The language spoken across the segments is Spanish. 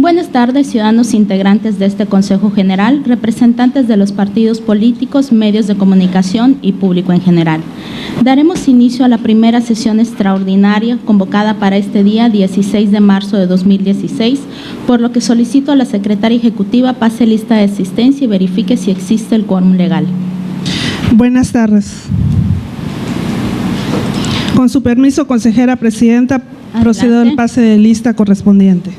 Buenas tardes, ciudadanos integrantes de este Consejo General, representantes de los partidos políticos, medios de comunicación y público en general. Daremos inicio a la primera sesión extraordinaria convocada para este día 16 de marzo de 2016, por lo que solicito a la Secretaria Ejecutiva pase lista de asistencia y verifique si existe el quórum legal. Buenas tardes. Con su permiso, consejera presidenta, procedo al pase de lista correspondiente.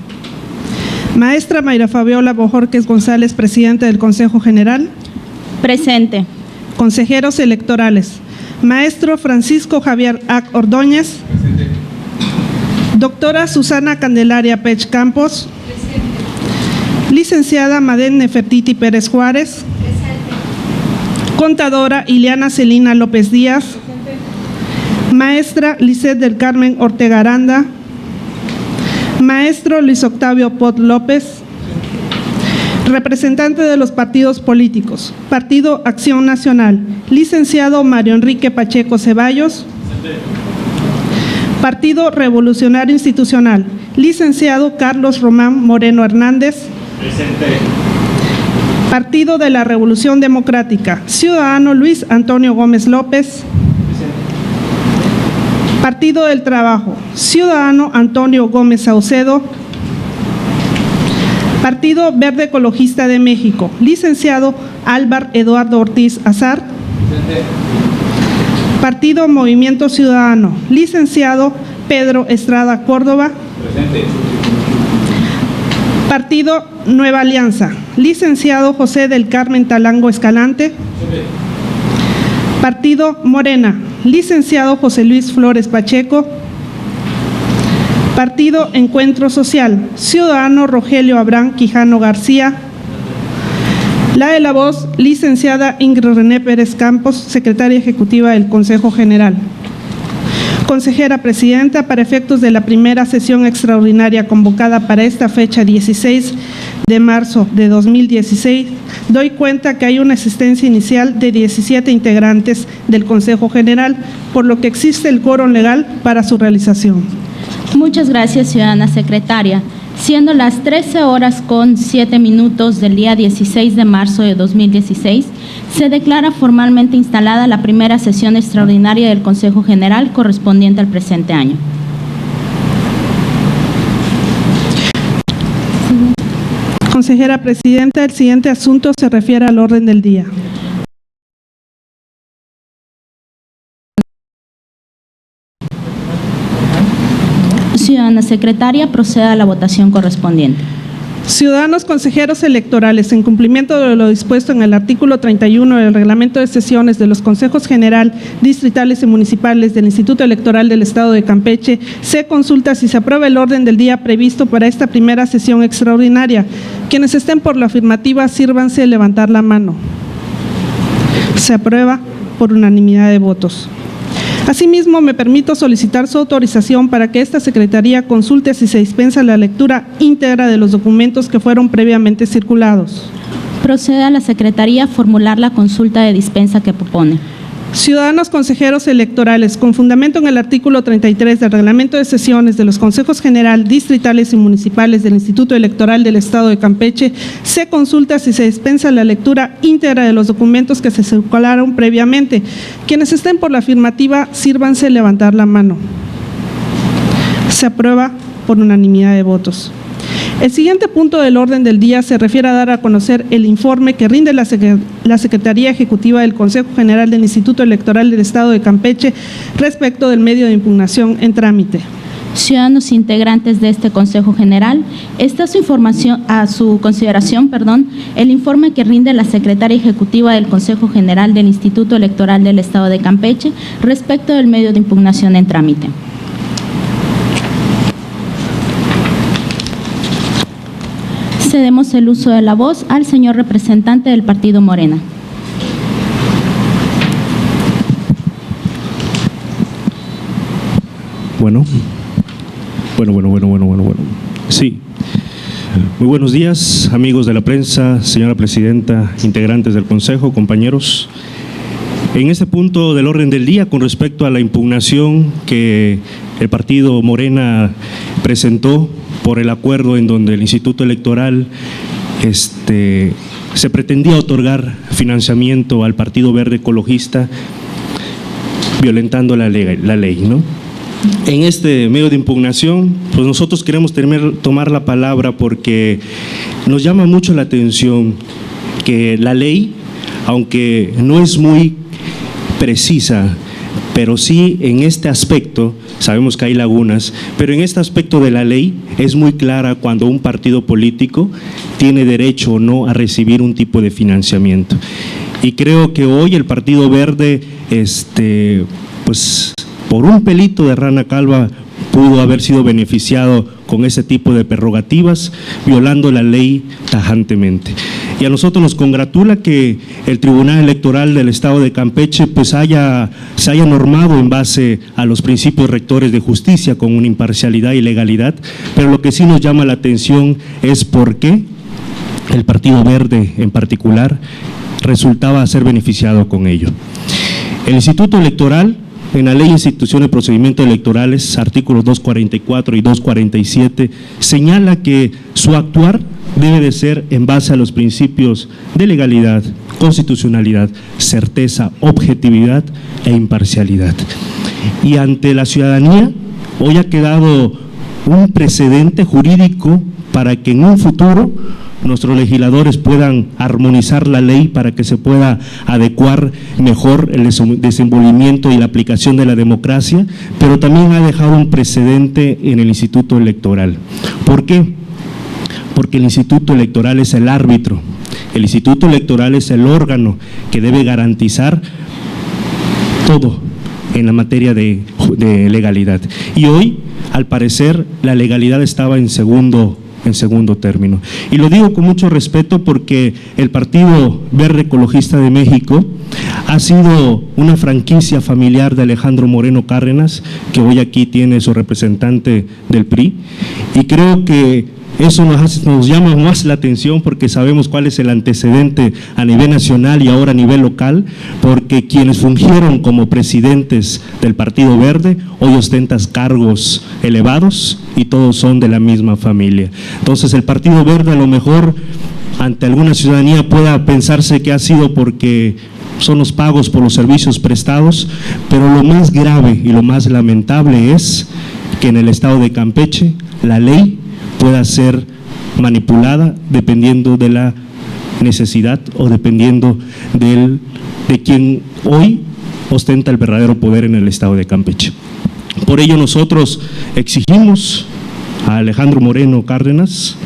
Maestra Mayra Fabiola Bojorquez González, presidenta del Consejo General. Presente. Consejeros electorales. Maestro Francisco Javier Ac. Ordóñez. Presente. Doctora Susana Candelaria Pech Campos. Presente. Licenciada Madén Nefertiti Pérez Juárez. Presente. Contadora Ileana Celina López Díaz. Presente. Maestra Lisset del Carmen Ortega Aranda. Maestro Luis Octavio Pot López. Representante de los partidos políticos. Partido Acción Nacional, licenciado Mario Enrique Pacheco Ceballos. Partido Revolucionario Institucional, licenciado Carlos Román Moreno Hernández. Presente. Partido de la Revolución Democrática, ciudadano Luis Antonio Gómez López. Partido del Trabajo, ciudadano Antonio Gómez Saucedo. Partido Verde Ecologista de México, licenciado Álvar Eduardo Ortiz Azar. Presente. Partido Movimiento Ciudadano, licenciado Pedro Estrada Córdoba. Presente. Partido Nueva Alianza, licenciado José del Carmen Talango Escalante. Presente. Partido Morena, licenciado José Luis Flores Pacheco. Partido Encuentro Social, ciudadano Rogelio Abraham Quijano García. La de la voz, licenciada Ingrid René Pérez Campos, secretaria ejecutiva del Consejo General. Consejera presidenta, para efectos de la primera sesión extraordinaria convocada para esta fecha 16 de marzo de 2016, doy cuenta que hay una asistencia inicial de 17 integrantes del Consejo General, por lo que existe el quórum legal para su realización. Muchas gracias, ciudadana secretaria. Siendo las 13:07 del día 16 de marzo de 2016, se declara formalmente instalada la primera sesión extraordinaria del Consejo General correspondiente al presente año. Consejera presidenta, el siguiente asunto se refiere al orden del día. Ciudadana secretaria, proceda a la votación correspondiente. Ciudadanos consejeros electorales, en cumplimiento de lo dispuesto en el artículo 31 del Reglamento de Sesiones de los Consejos General, Distritales y Municipales del Instituto Electoral del Estado de Campeche, se consulta si se aprueba el orden del día previsto para esta primera sesión extraordinaria. Quienes estén por la afirmativa, sírvanse a levantar la mano. Se aprueba por unanimidad de votos. Asimismo, me permito solicitar su autorización para que esta Secretaría consulte si se dispensa la lectura íntegra de los documentos que fueron previamente circulados. Procede a la Secretaría a formular la consulta de dispensa que propone. Ciudadanos consejeros electorales, con fundamento en el artículo 33 del Reglamento de Sesiones de los Consejos General, Distritales y Municipales del Instituto Electoral del Estado de Campeche, se consulta si se dispensa la lectura íntegra de los documentos que se circularon previamente. Quienes estén por la afirmativa, sírvanse a levantar la mano. Se aprueba por unanimidad de votos. El siguiente punto del orden del día se refiere a dar a conocer el informe que rinde la Secretaría Ejecutiva del Consejo General del Instituto Electoral del Estado de Campeche respecto del medio de impugnación en trámite. Ciudadanos integrantes de este Consejo General, está a su consideración, el informe que rinde la Secretaría Ejecutiva del Consejo General del Instituto Electoral del Estado de Campeche respecto del medio de impugnación en trámite. Cedemos el uso de la voz al señor representante del Partido Morena. Bueno. Sí. Muy buenos días, amigos de la prensa, señora presidenta, integrantes del Consejo, compañeros. En este punto del orden del día, con respecto a la impugnación que el Partido Morena presentó por el acuerdo en donde el Instituto Electoral se pretendía otorgar financiamiento al Partido Verde Ecologista, violentando la ley, ¿no? En este medio de impugnación, pues nosotros queremos tomar la palabra porque nos llama mucho la atención que la ley, aunque no es muy precisa, pero sí en este aspecto, sabemos que hay lagunas, pero en este aspecto de la ley es muy clara cuando un partido político tiene derecho o no a recibir un tipo de financiamiento. Y creo que hoy el Partido Verde, pues por un pelito de rana calva, pudo haber sido beneficiado con ese tipo de prerrogativas, violando la ley tajantemente. Y a nosotros nos congratula que el Tribunal Electoral del Estado de Campeche pues se haya normado en base a los principios rectores de justicia con una imparcialidad y legalidad, pero lo que sí nos llama la atención es por qué el Partido Verde en particular resultaba ser beneficiado con ello. El Instituto Electoral, en la Ley de Instituciones y Procedimientos Electorales, artículos 244 y 247, señala que su actuar debe de ser en base a los principios de legalidad, constitucionalidad, certeza, objetividad e imparcialidad. Y ante la ciudadanía, hoy ha quedado un precedente jurídico para que en un futuro nuestros legisladores puedan armonizar la ley para que se pueda adecuar mejor el desenvolvimiento y la aplicación de la democracia, pero también ha dejado un precedente en el Instituto Electoral. ¿Por qué? Porque el Instituto Electoral es el árbitro, el Instituto Electoral es el órgano que debe garantizar todo en la materia de legalidad. Y hoy, al parecer, la legalidad estaba en segundo término. Y lo digo con mucho respeto porque el Partido Verde Ecologista de México ha sido una franquicia familiar de Alejandro Moreno Cárdenas, que hoy aquí tiene su representante del PRI, y creo que eso nos llama más la atención porque sabemos cuál es el antecedente a nivel nacional y ahora a nivel local, porque quienes fungieron como presidentes del Partido Verde hoy ostentan cargos elevados y todos son de la misma familia. Entonces el Partido Verde a lo mejor ante alguna ciudadanía pueda pensarse que ha sido porque son los pagos por los servicios prestados, pero lo más grave y lo más lamentable es que en el estado de Campeche la ley pueda ser manipulada dependiendo de la necesidad o dependiendo de quien hoy ostenta el verdadero poder en el estado de Campeche. Por ello nosotros exigimos a Alejandro Moreno Cárdenas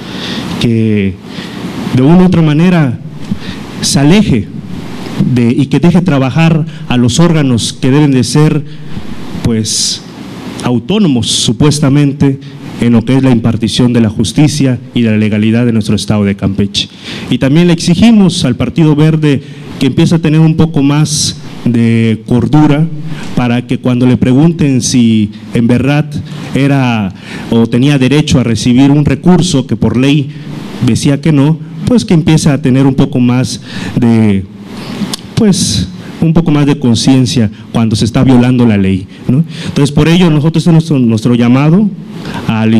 que de una u otra manera se aleje y que deje trabajar a los órganos que deben de ser pues autónomos supuestamente en lo que es la impartición de la justicia y de la legalidad de nuestro estado de Campeche. Y también le exigimos al Partido Verde que empiece a tener un poco más de cordura para que cuando le pregunten si en verdad era o tenía derecho a recibir un recurso que por ley decía que no, pues que empiece a tener un poco más de conciencia cuando se está violando la ley, ¿no? Entonces, por ello, nosotros es nuestro llamado al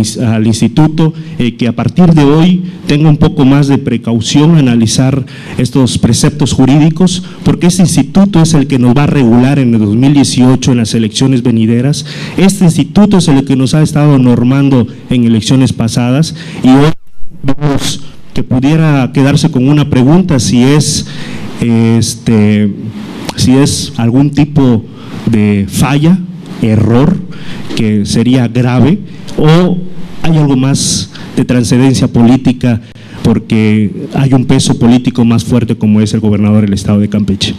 instituto que a partir de hoy tenga un poco más de precaución, analizar estos preceptos jurídicos, porque este instituto es el que nos va a regular en el 2018 en las elecciones venideras. Este instituto es el que nos ha estado normando en elecciones pasadas y hoy vemos que pudiera quedarse con una pregunta si es algún tipo de falla, error, que sería grave, o hay algo más de trascendencia política porque hay un peso político más fuerte como es el gobernador del estado de Campeche.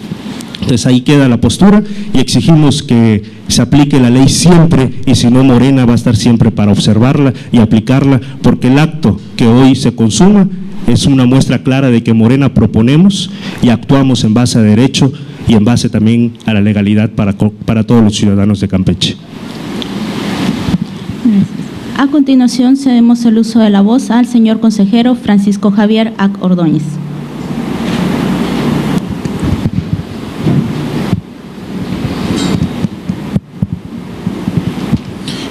Entonces ahí queda la postura y exigimos que se aplique la ley siempre y si no Morena va a estar siempre para observarla y aplicarla, porque el acto que hoy se consuma es una muestra clara de que Morena proponemos y actuamos en base a derecho y en base también a la legalidad para todos los ciudadanos de Campeche. A continuación, cedemos el uso de la voz al señor consejero Francisco Javier Ac Ordóñez.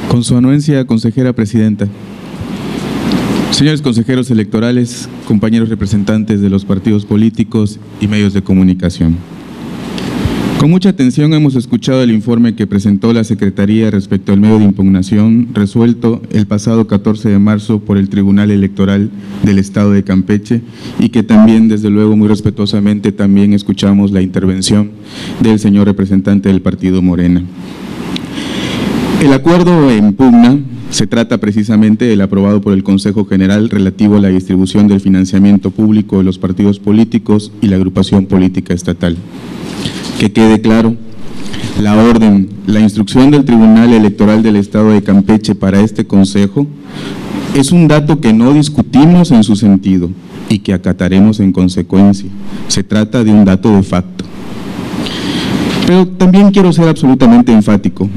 Con su anuencia, consejera presidenta. Señores consejeros electorales, compañeros representantes de los partidos políticos y medios de comunicación. Con mucha atención hemos escuchado el informe que presentó la Secretaría respecto al medio de impugnación resuelto el pasado 14 de marzo por el Tribunal Electoral del Estado de Campeche y que también, desde luego, muy respetuosamente también escuchamos la intervención del señor representante del partido Morena. El acuerdo en pugna se trata precisamente del aprobado por el Consejo General relativo a la distribución del financiamiento público de los partidos políticos y la agrupación política estatal. Que quede claro, la orden, la instrucción del Tribunal Electoral del Estado de Campeche para este Consejo es un dato que no discutimos en su sentido y que acataremos en consecuencia. Se trata de un dato de facto. Pero también quiero ser absolutamente enfático.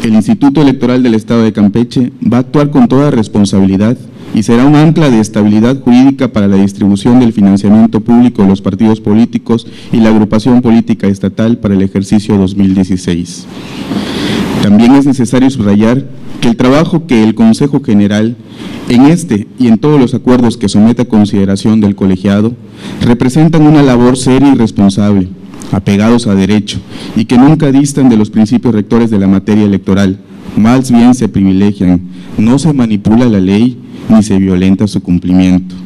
El Instituto Electoral del Estado de Campeche va a actuar con toda responsabilidad y será un ancla de estabilidad jurídica para la distribución del financiamiento público de los partidos políticos y la agrupación política estatal para el ejercicio 2016. También es necesario subrayar que el trabajo que el Consejo General, en este y en todos los acuerdos que somete a consideración del colegiado, representan una labor seria y responsable, apegados a derecho y que nunca distan de los principios rectores de la materia electoral, más bien se privilegian, no se manipula la ley ni se violenta su cumplimiento.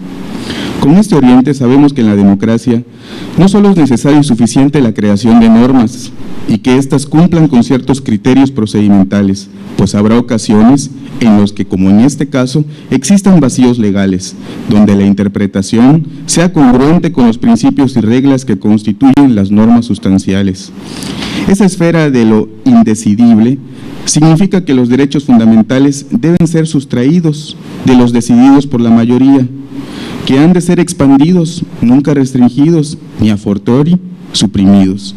Con este oriente sabemos que en la democracia no solo es necesario y suficiente la creación de normas y que éstas cumplan con ciertos criterios procedimentales, pues habrá ocasiones en los que, como en este caso, existan vacíos legales, donde la interpretación sea congruente con los principios y reglas que constituyen las normas sustanciales. Esa esfera de lo indecidible significa que los derechos fundamentales deben ser sustraídos de los decididos por la mayoría, que han de ser expandidos, nunca restringidos, ni a fortiori suprimidos.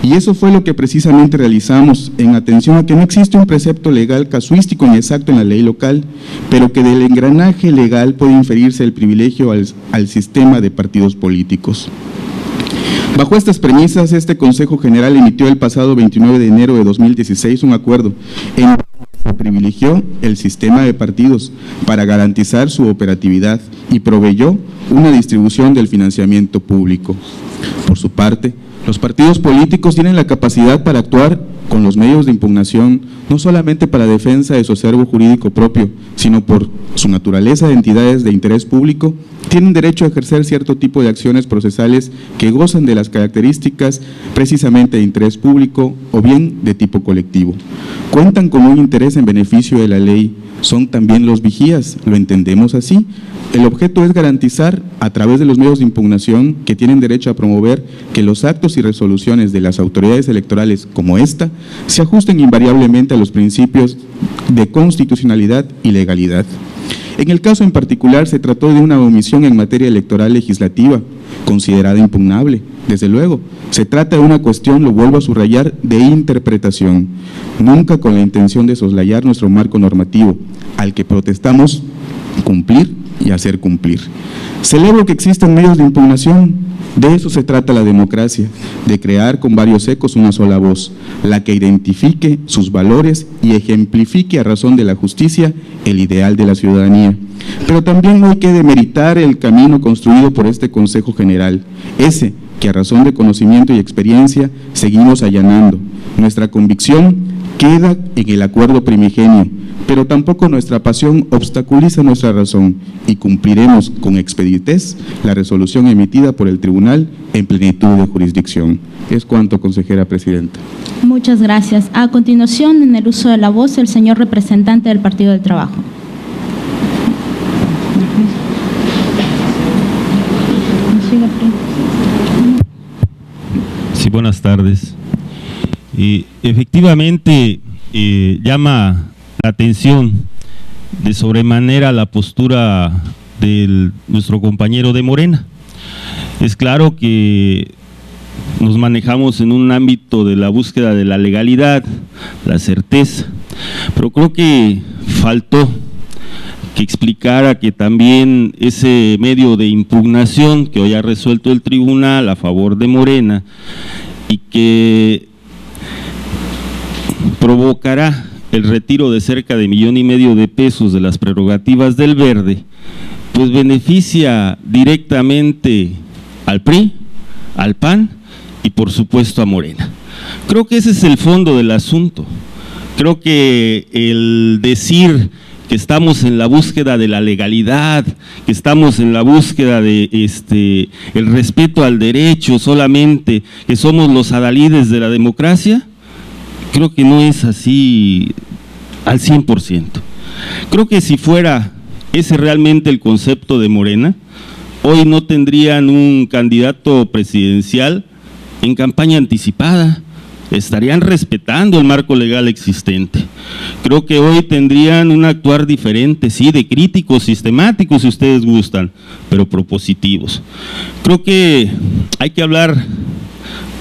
Y eso fue lo que precisamente realizamos en atención a que no existe un precepto legal casuístico ni exacto en la ley local, pero que del engranaje legal puede inferirse el privilegio al sistema de partidos políticos. Bajo estas premisas, este Consejo General emitió el pasado 29 de enero de 2016 un acuerdo en el que se privilegió el sistema de partidos para garantizar su operatividad y proveyó una distribución del financiamiento público. Por su parte, los partidos políticos tienen la capacidad para actuar con los medios de impugnación, no solamente para defensa de su acervo jurídico propio, sino por su naturaleza de entidades de interés público, tienen derecho a ejercer cierto tipo de acciones procesales que gozan de las características precisamente de interés público o bien de tipo colectivo. Cuentan con un interés en beneficio de la ley, son también los vigías, lo entendemos así. El objeto es garantizar, a través de los medios de impugnación que tienen derecho a promover, que los actos y resoluciones de las autoridades electorales como esta se ajusten invariablemente a los principios de constitucionalidad y legalidad. En el caso en particular se trató de una omisión en materia electoral legislativa, considerada impugnable. Desde luego, se trata de una cuestión, lo vuelvo a subrayar, de interpretación, nunca con la intención de soslayar nuestro marco normativo, al que protestamos cumplir y hacer cumplir. Celebro que existan medios de impugnación. De eso se trata la democracia, de crear con varios ecos una sola voz, la que identifique sus valores y ejemplifique a razón de la justicia el ideal de la ciudadanía. Pero también no hay que demeritar el camino construido por este Consejo General, ese que a razón de conocimiento y experiencia seguimos allanando. Nuestra convicción queda en el acuerdo primigenio, pero tampoco nuestra pasión obstaculiza nuestra razón y cumpliremos con expeditez la resolución emitida por el Tribunal en plenitud de jurisdicción. Es cuanto, consejera presidenta. Muchas gracias. A continuación, en el uso de la voz, el señor representante del Partido del Trabajo. Sí, buenas tardes. Efectivamente, llama la atención de sobremanera la postura de nuestro compañero de Morena. Es claro que nos manejamos en un ámbito de la búsqueda de la legalidad, la certeza, pero creo que faltó que explicara que también ese medio de impugnación que hoy ha resuelto el tribunal a favor de Morena y que provocará el retiro de cerca de 1,5 millones de pesos de las prerrogativas del Verde, pues beneficia directamente al PRI, al PAN y por supuesto a Morena. Creo que ese es el fondo del asunto. Creo que el decir que estamos en la búsqueda de la legalidad, que estamos en la búsqueda de el respeto al derecho solamente, que somos los adalides de la democracia, creo que no es así al 100%. Creo que si fuera ese realmente el concepto de Morena, hoy no tendrían un candidato presidencial en campaña anticipada, estarían respetando el marco legal existente. Creo que hoy tendrían un actuar diferente, sí, de críticos sistemáticos si ustedes gustan, pero propositivos. Creo que hay que hablar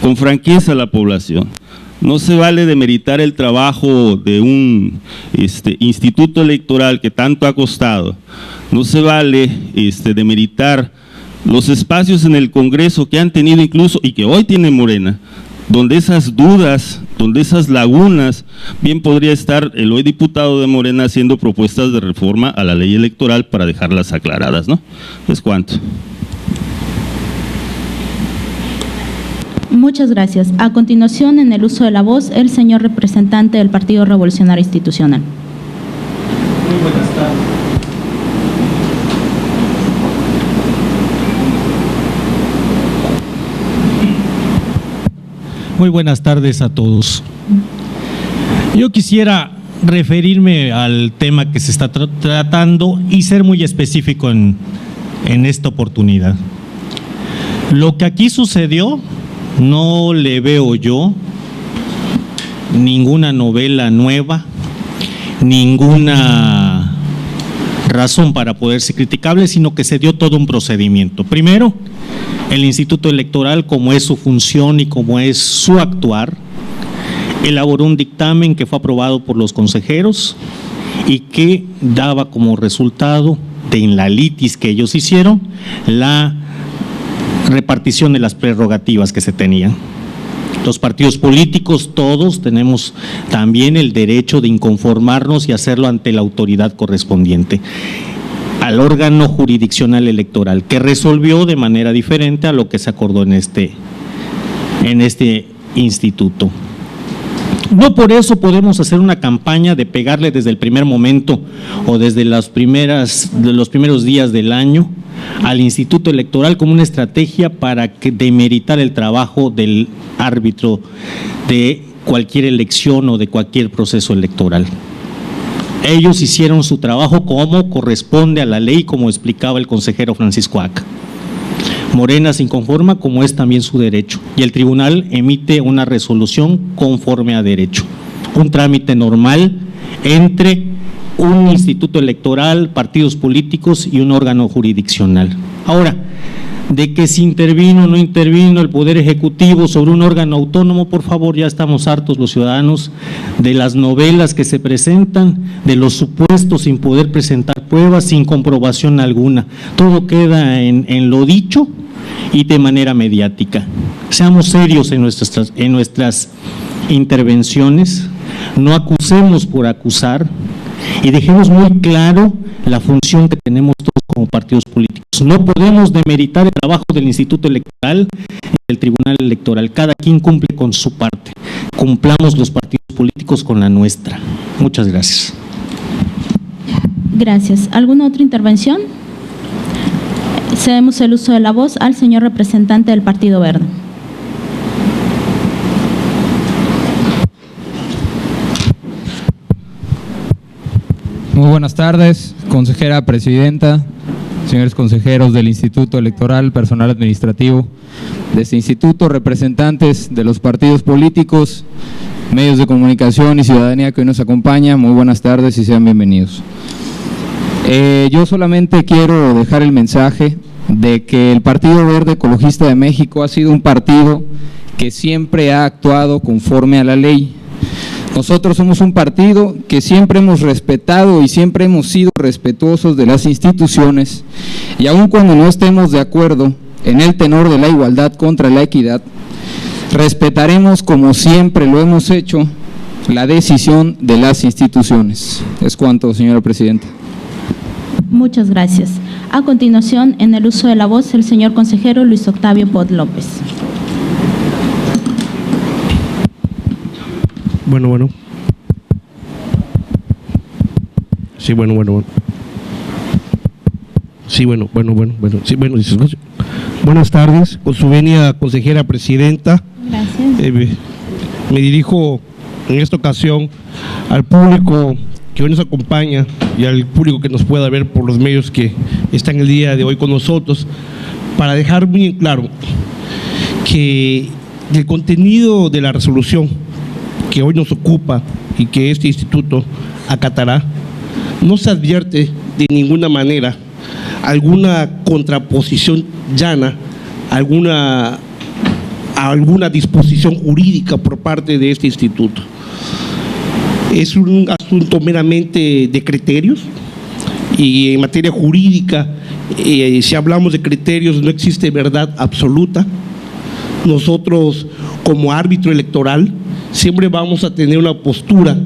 con franqueza a la población. No se vale demeritar el trabajo de un instituto electoral que tanto ha costado. No se vale demeritar los espacios en el Congreso que han tenido incluso y que hoy tiene Morena, donde esas dudas, donde esas lagunas, bien podría estar el hoy diputado de Morena haciendo propuestas de reforma a la ley electoral para dejarlas aclaradas, ¿no? ¿Es cuánto? Muchas gracias. A continuación, en el uso de la voz, el señor representante del Partido Revolucionario Institucional. Muy buenas tardes. Muy buenas tardes a todos. Yo quisiera referirme al tema que se está tratando y ser muy específico en esta oportunidad. Lo que aquí sucedió, no le veo yo ninguna novela nueva, ninguna razón para poder ser criticable, sino que se dio todo un procedimiento. Primero, el Instituto Electoral, como es su función y como es su actuar, elaboró un dictamen que fue aprobado por los consejeros y que daba como resultado de en la litis que ellos hicieron la repartición de las prerrogativas que se tenían. Los partidos políticos, todos tenemos también el derecho de inconformarnos y hacerlo ante la autoridad correspondiente, al órgano jurisdiccional electoral, que resolvió de manera diferente a lo que se acordó en este instituto. No por eso podemos hacer una campaña de pegarle desde el primer momento o desde los primeros días del año al Instituto Electoral como una estrategia para demeritar el trabajo del árbitro de cualquier elección o de cualquier proceso electoral. Ellos hicieron su trabajo como corresponde a la ley, como explicaba el consejero Francisco Aca. Morena se inconforma como es también su derecho y el tribunal emite una resolución conforme a derecho. Un trámite normal entre un instituto electoral, partidos políticos y un órgano jurisdiccional. Ahora, de que si intervino o no intervino el Poder Ejecutivo sobre un órgano autónomo, por favor, ya estamos hartos los ciudadanos de las novelas que se presentan, de los supuestos sin poder presentar pruebas, sin comprobación alguna. Todo queda en lo dicho y de manera mediática. Seamos serios en nuestras intervenciones, no acusemos por acusar y dejemos muy claro la función que tenemos todos como partidos políticos. No podemos demeritar el trabajo del Instituto Electoral y del Tribunal Electoral. Cada quien cumple con su parte. Cumplamos los partidos políticos con la nuestra. Muchas gracias. Gracias. ¿Alguna otra intervención? Cedemos el uso de la voz al señor representante del Partido Verde. Muy buenas tardes, consejera presidenta, señores consejeros del Instituto Electoral, personal administrativo de este instituto, representantes de los partidos políticos, medios de comunicación y ciudadanía que hoy nos acompaña. Muy buenas tardes y sean bienvenidos. Yo solamente quiero dejar el mensaje de que el Partido Verde Ecologista de México ha sido un partido que siempre ha actuado conforme a la ley. Nosotros somos un partido que siempre hemos respetado y siempre hemos sido respetuosos de las instituciones, y aun cuando no estemos de acuerdo en el tenor de la igualdad contra la equidad, respetaremos, como siempre lo hemos hecho, la decisión de las instituciones. Es cuanto, señora presidenta. Muchas gracias. A continuación, en el uso de la voz, el señor consejero Luis Octavio Pott López. Bueno. Sí, bueno. Sí, bueno. Sí, bueno, si se escucha. Buenas tardes, con su venia, consejera presidenta. Gracias. Me dirijo en esta ocasión al público que hoy nos acompaña y al público que nos pueda ver por los medios que están el día de hoy con nosotros, para dejar muy en claro que del contenido de la resolución que hoy nos ocupa y que este instituto acatará, no se advierte de ninguna manera alguna contraposición llana, alguna disposición jurídica por parte de este instituto. Es un asunto meramente de criterios, y en materia jurídica, si hablamos de criterios, no existe verdad absoluta. Nosotros, como árbitro electoral, siempre vamos a tener una postura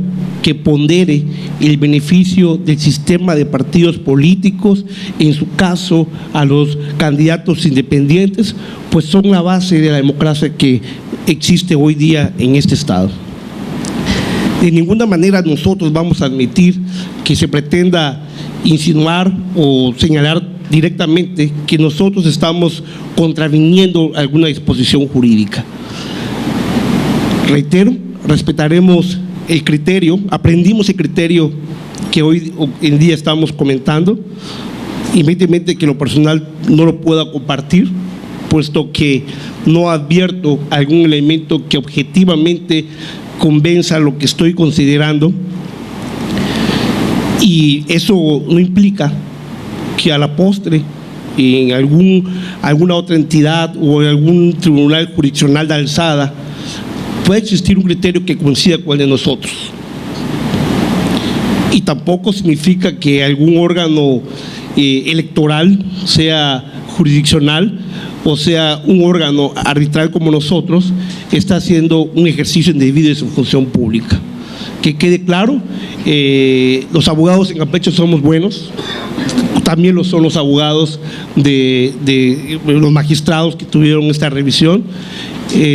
que pondere el beneficio del sistema de partidos políticos, en su caso a los candidatos independientes, pues son la base de la democracia que existe hoy día en este Estado. De ninguna manera nosotros vamos a admitir que se pretenda insinuar o señalar directamente que nosotros estamos contraviniendo alguna disposición jurídica. Reitero, respetaremos el criterio, aprendimos el criterio que hoy en día estamos comentando, independientemente que lo personal no lo pueda compartir, puesto que no advierto algún elemento que objetivamente convenza lo que estoy considerando, y eso no implica que a la postre en alguna otra entidad o en algún tribunal jurisdiccional de alzada puede existir un criterio que coincida con el de nosotros. Y tampoco significa que algún órgano electoral, sea jurisdiccional o sea un órgano arbitral como nosotros, está haciendo un ejercicio indebido de su función pública. Que quede claro, los abogados en Campeche somos buenos, también lo son los abogados de los magistrados que tuvieron esta revisión.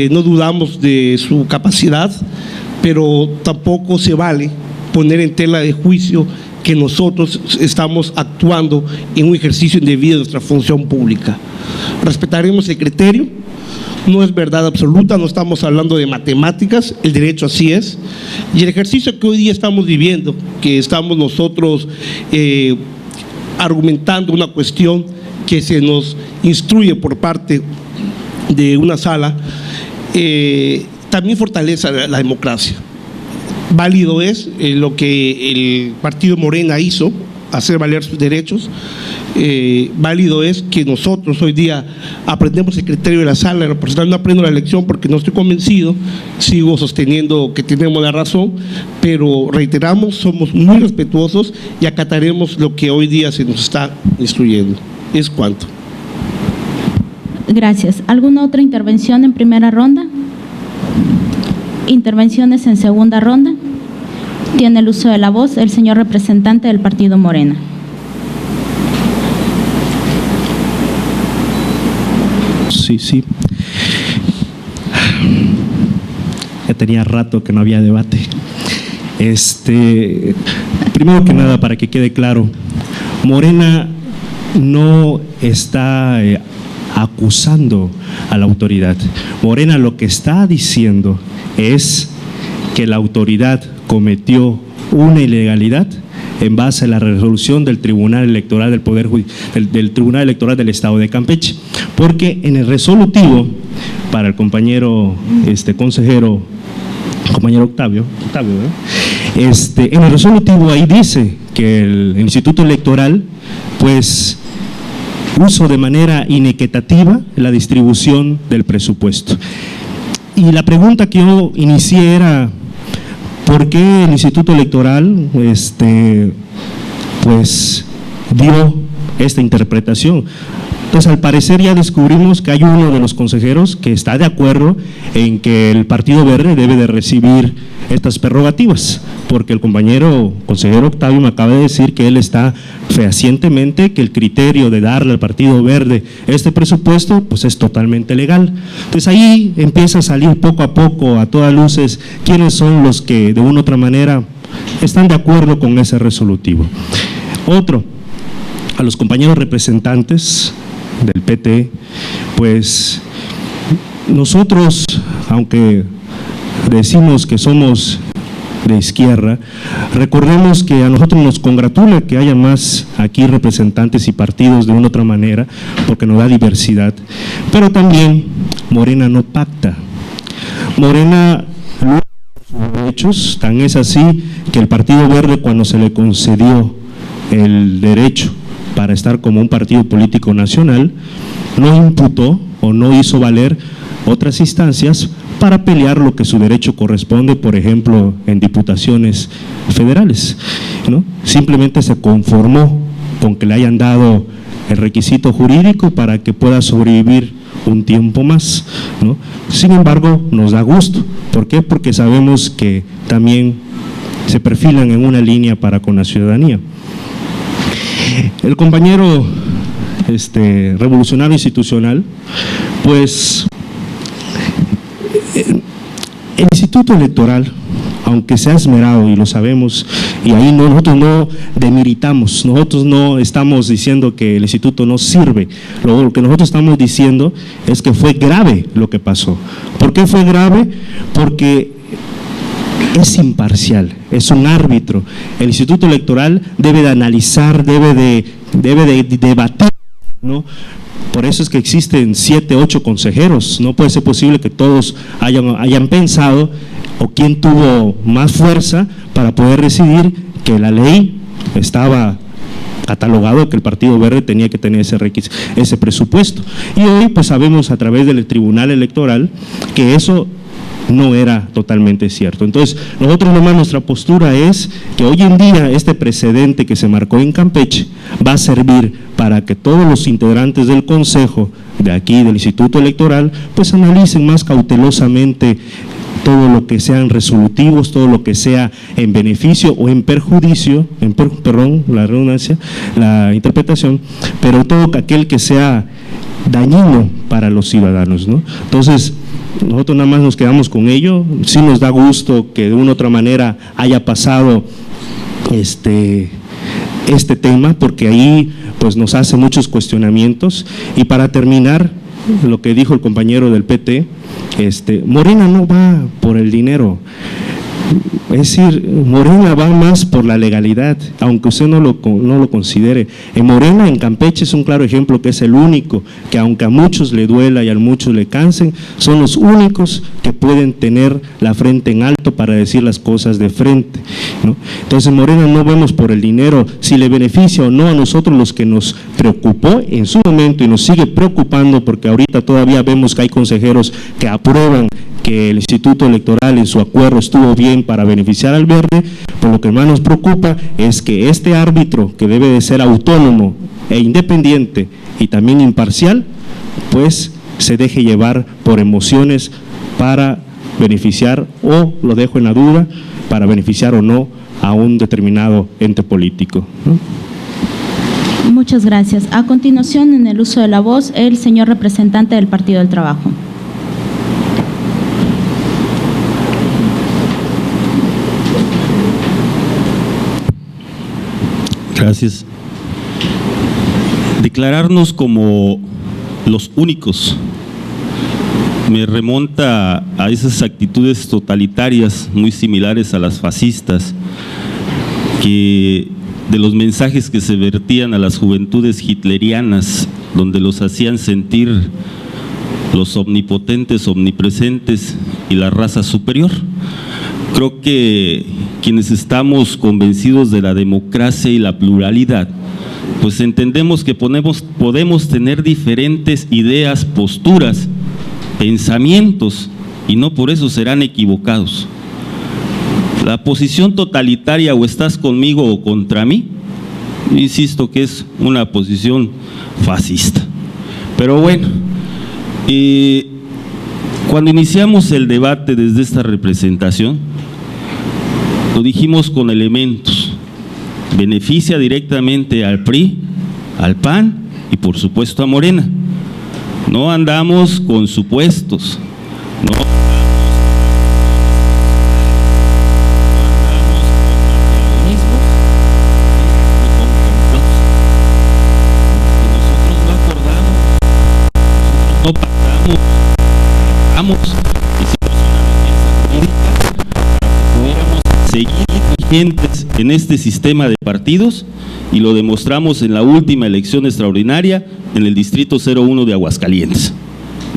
No dudamos de su capacidad, pero tampoco se vale poner en tela de juicio que nosotros estamos actuando en un ejercicio indebido de nuestra función pública. Respetaremos el criterio, no es verdad absoluta, no estamos hablando de matemáticas, el derecho así es, y el ejercicio que hoy día estamos viviendo, que estamos nosotros argumentando una cuestión que se nos instruye por parte de una sala, también fortalece la democracia. Válido es lo que el partido Morena hizo, hacer valer sus derechos. Válido es que nosotros hoy día aprendemos el criterio de la sala. En lo personal no aprendo la lección porque no estoy convencido, sigo sosteniendo que tenemos la razón, pero reiteramos, somos muy respetuosos y acataremos lo que hoy día se nos está instruyendo. Es cuanto. Gracias. ¿Alguna otra intervención en primera ronda? Intervenciones en segunda ronda. Tiene el uso de la voz el señor representante del partido Morena. Sí. Ya tenía rato que no había debate. Primero que nada, para que quede claro, Morena no está acusando a la autoridad. Morena lo que está diciendo es que la autoridad cometió una ilegalidad en base a la resolución del Tribunal Electoral del Tribunal Electoral del Estado de Campeche, porque en el resolutivo, para el compañero consejero, compañero Octavio, ¿verdad? En el resolutivo ahí dice que el Instituto Electoral pues puso de manera inequitativa la distribución del presupuesto. Y la pregunta que yo inicié era, ¿por qué el Instituto Electoral pues dio esta interpretación? Entonces, al parecer ya descubrimos que hay uno de los consejeros que está de acuerdo en que el Partido Verde debe de recibir estas prerrogativas, porque el consejero Octavio me acaba de decir que él está fehacientemente que el criterio de darle al Partido Verde este presupuesto pues es totalmente legal. Entonces ahí empieza a salir poco a poco a todas luces quiénes son los que de una u otra manera están de acuerdo con ese resolutivo. Otro, a los compañeros representantes del PT, pues nosotros, aunque decimos que somos de izquierda, recordemos que a nosotros nos congratula que haya más aquí representantes y partidos de una u otra manera, porque nos da diversidad, pero también Morena no pacta. Morena lucha por sus derechos, tan es así que el Partido Verde, cuando se le concedió el derecho para estar como un partido político nacional, no imputó o no hizo valer otras instancias para pelear lo que su derecho corresponde, por ejemplo, en diputaciones federales, ¿no? Simplemente se conformó con que le hayan dado el requisito jurídico para que pueda sobrevivir un tiempo más, ¿no? Sin embargo, nos da gusto. ¿Por qué? Porque sabemos que también se perfilan en una línea para con la ciudadanía. El compañero revolucionario institucional, pues el Instituto Electoral, aunque se ha esmerado y lo sabemos, y ahí nosotros no demeritamos, nosotros no estamos diciendo que el instituto no sirve, lo que nosotros estamos diciendo es que fue grave lo que pasó. ¿Por qué fue grave? Porque es imparcial, es un árbitro. El Instituto Electoral debe de analizar, debe de debatir, ¿no? Por eso es que existen 7, 8 consejeros. No puede ser posible que todos hayan pensado o quién tuvo más fuerza para poder decidir que la ley estaba catalogado que el Partido Verde tenía que tener ese presupuesto. Y hoy pues sabemos a través del Tribunal Electoral que eso no era totalmente cierto. Entonces, nosotros nomás nuestra postura es que hoy en día este precedente que se marcó en Campeche va a servir para que todos los integrantes del Consejo de aquí, del Instituto Electoral, pues analicen más cautelosamente todo lo que sean resolutivos, todo lo que sea en beneficio o en perjuicio, perdón, la redundancia, la interpretación, pero todo aquel que sea dañino para los ciudadanos, ¿no? Entonces, nosotros nada más nos quedamos con ello. Sí nos da gusto que de una u otra manera haya pasado este tema, porque ahí pues nos hace muchos cuestionamientos. Y para terminar, lo que dijo el compañero del PT, Morena no va por el dinero. Es decir, Morena va más por la legalidad, aunque usted no lo considere. En Morena, en Campeche, es un claro ejemplo que es el único, que aunque a muchos le duela y a muchos le cansen, son los únicos que pueden tener la frente en alto para decir las cosas de frente, ¿no? Entonces, Morena no vemos por el dinero, si le beneficia o no a nosotros. Los que nos preocupó en su momento y nos sigue preocupando, porque ahorita todavía vemos que hay consejeros que aprueban que el Instituto Electoral en su acuerdo estuvo bien para beneficiar al Verde, pues lo que más nos preocupa es que este árbitro, que debe de ser autónomo e independiente y también imparcial, pues se deje llevar por emociones para beneficiar, o lo dejo en la duda, para beneficiar o no a un determinado ente político, ¿no? Muchas gracias. A continuación, en el uso de la voz, el señor representante del Partido del Trabajo. Gracias. Declararnos como los únicos me remonta a esas actitudes totalitarias muy similares a las fascistas, que de los mensajes que se vertían a las juventudes hitlerianas, donde los hacían sentir los omnipotentes, omnipresentes y la raza superior. Creo que quienes estamos convencidos de la democracia y la pluralidad, pues entendemos que podemos tener diferentes ideas, posturas, pensamientos, y no por eso serán equivocados. La posición totalitaria, o estás conmigo o contra mí, insisto que es una posición fascista. Pero bueno, cuando iniciamos el debate desde esta representación, lo dijimos con elementos, beneficia directamente al PRI, al PAN y por supuesto a Morena. No andamos con supuestos, no andamos con materialismos ni con complots. Nosotros no acordamos, nosotros no pactamos, hicimos una defensa jurídica para que pudiéramos seguir vigentes en este sistema de partidos, y lo demostramos en la última elección extraordinaria en el Distrito 01 de Aguascalientes,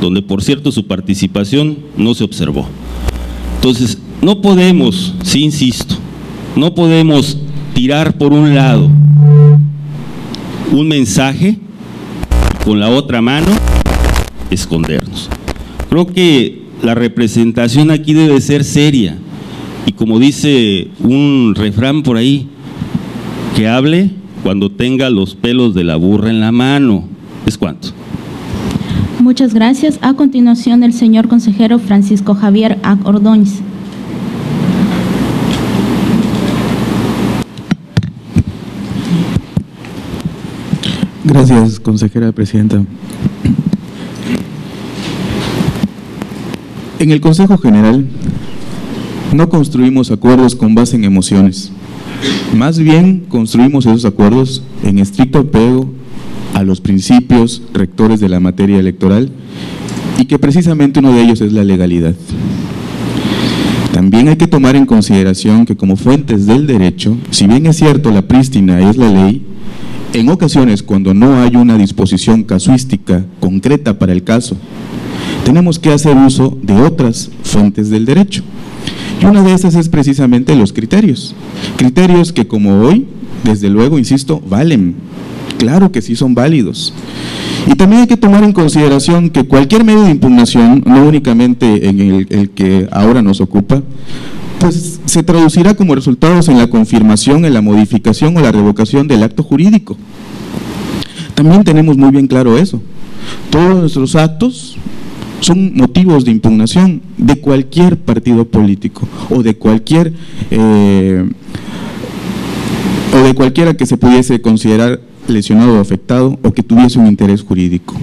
donde por cierto su participación no se observó. Entonces, no podemos, sí insisto, no podemos tirar por un lado un mensaje, con la otra mano escondernos. Creo que la representación aquí debe ser seria, y como dice un refrán por ahí, que hable cuando tenga los pelos de la burra en la mano. ¿Es cuánto? Muchas gracias. A continuación, el señor consejero Francisco Javier Ordóñez. Gracias, consejera presidenta. En el Consejo General no construimos acuerdos con base en emociones. Más bien construimos esos acuerdos en estricto apego a los principios rectores de la materia electoral, y que precisamente uno de ellos es la legalidad. También hay que tomar en consideración que como fuentes del derecho, si bien es cierto la prístina es la ley, en ocasiones cuando no hay una disposición casuística concreta para el caso, tenemos que hacer uso de otras fuentes del derecho. Y una de esas es precisamente los criterios. Criterios que como hoy, desde luego, insisto, valen. Claro que sí son válidos. Y también hay que tomar en consideración que cualquier medio de impugnación, no únicamente en el que ahora nos ocupa, pues se traducirá como resultados en la confirmación, en la modificación o la revocación del acto jurídico. También tenemos muy bien claro eso. Todos nuestros actos son motivos de impugnación de cualquier partido político o de cualquiera que se pudiese considerar lesionado o afectado o que tuviese un interés jurídico.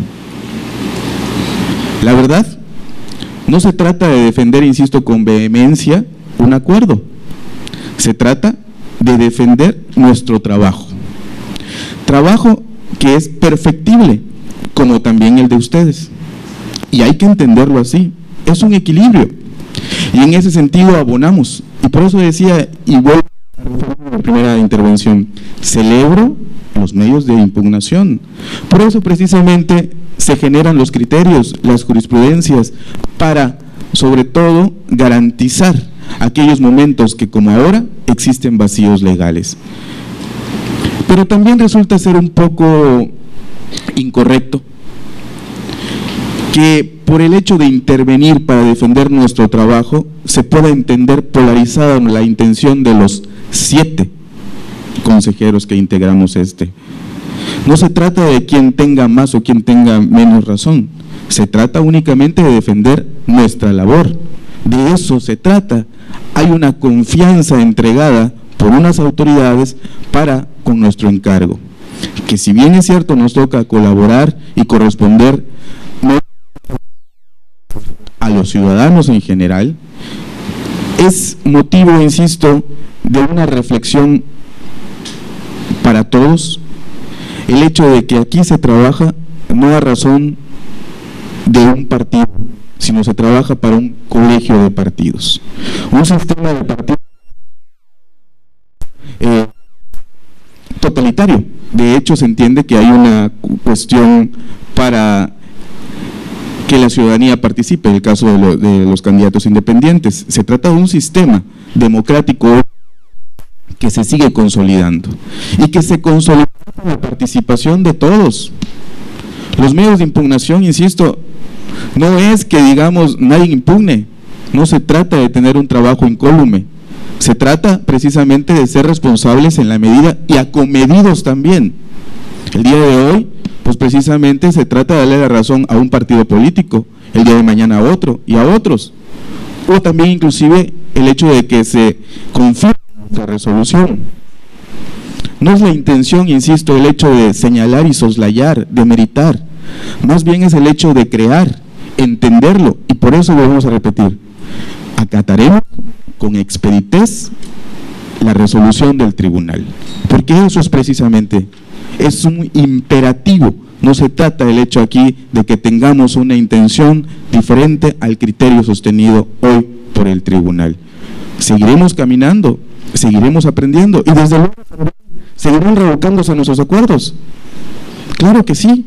La verdad, no se trata de defender, insisto, con vehemencia un acuerdo. Se trata de defender nuestro trabajo. Trabajo que es perfectible, como también el de ustedes. Y hay que entenderlo así, es un equilibrio. Y en ese sentido abonamos. Y por eso decía, y vuelvo a la primera intervención, celebro los medios de impugnación. Por eso precisamente se generan los criterios, las jurisprudencias, para, sobre todo, garantizar aquellos momentos que, como ahora, existen vacíos legales. Pero también resulta ser un poco incorrecto que por el hecho de intervenir para defender nuestro trabajo se pueda entender polarizada la intención de los 7 consejeros que integramos este. No se trata de quien tenga más o quien tenga menos razón, se trata únicamente de defender nuestra labor. De eso se trata. Hay una confianza entregada por unas autoridades para con nuestro encargo, que si bien es cierto nos toca colaborar y corresponder a los ciudadanos en general, es motivo, insisto, de una reflexión para todos el hecho de que aquí se trabaja no a razón de un partido, sino se trabaja para un colegio de partidos, un sistema de partidos totalitario. De hecho, se entiende que hay una cuestión para que la ciudadanía participe, en el caso de los candidatos independientes. Se trata de un sistema democrático que se sigue consolidando y que se consolida con la participación de todos. Los medios de impugnación, insisto, no es que digamos nadie impugne, no se trata de tener un trabajo incólume, se trata precisamente de ser responsables en la medida y acomedidos también. El día de hoy, pues precisamente se trata de darle la razón a un partido político, el día de mañana a otro y a otros. O también inclusive el hecho de que se confirme nuestra resolución. No es la intención, insisto, el hecho de señalar y soslayar, de demeritar, más bien es el hecho de crear, entenderlo, y por eso lo vamos a repetir. Acataremos con expeditez la resolución del tribunal, porque eso es precisamente, es un imperativo. No se trata del hecho aquí de que tengamos una intención diferente al criterio sostenido hoy por el tribunal. Seguiremos caminando, seguiremos aprendiendo y desde luego seguirán revocándose nuestros acuerdos. Claro que sí.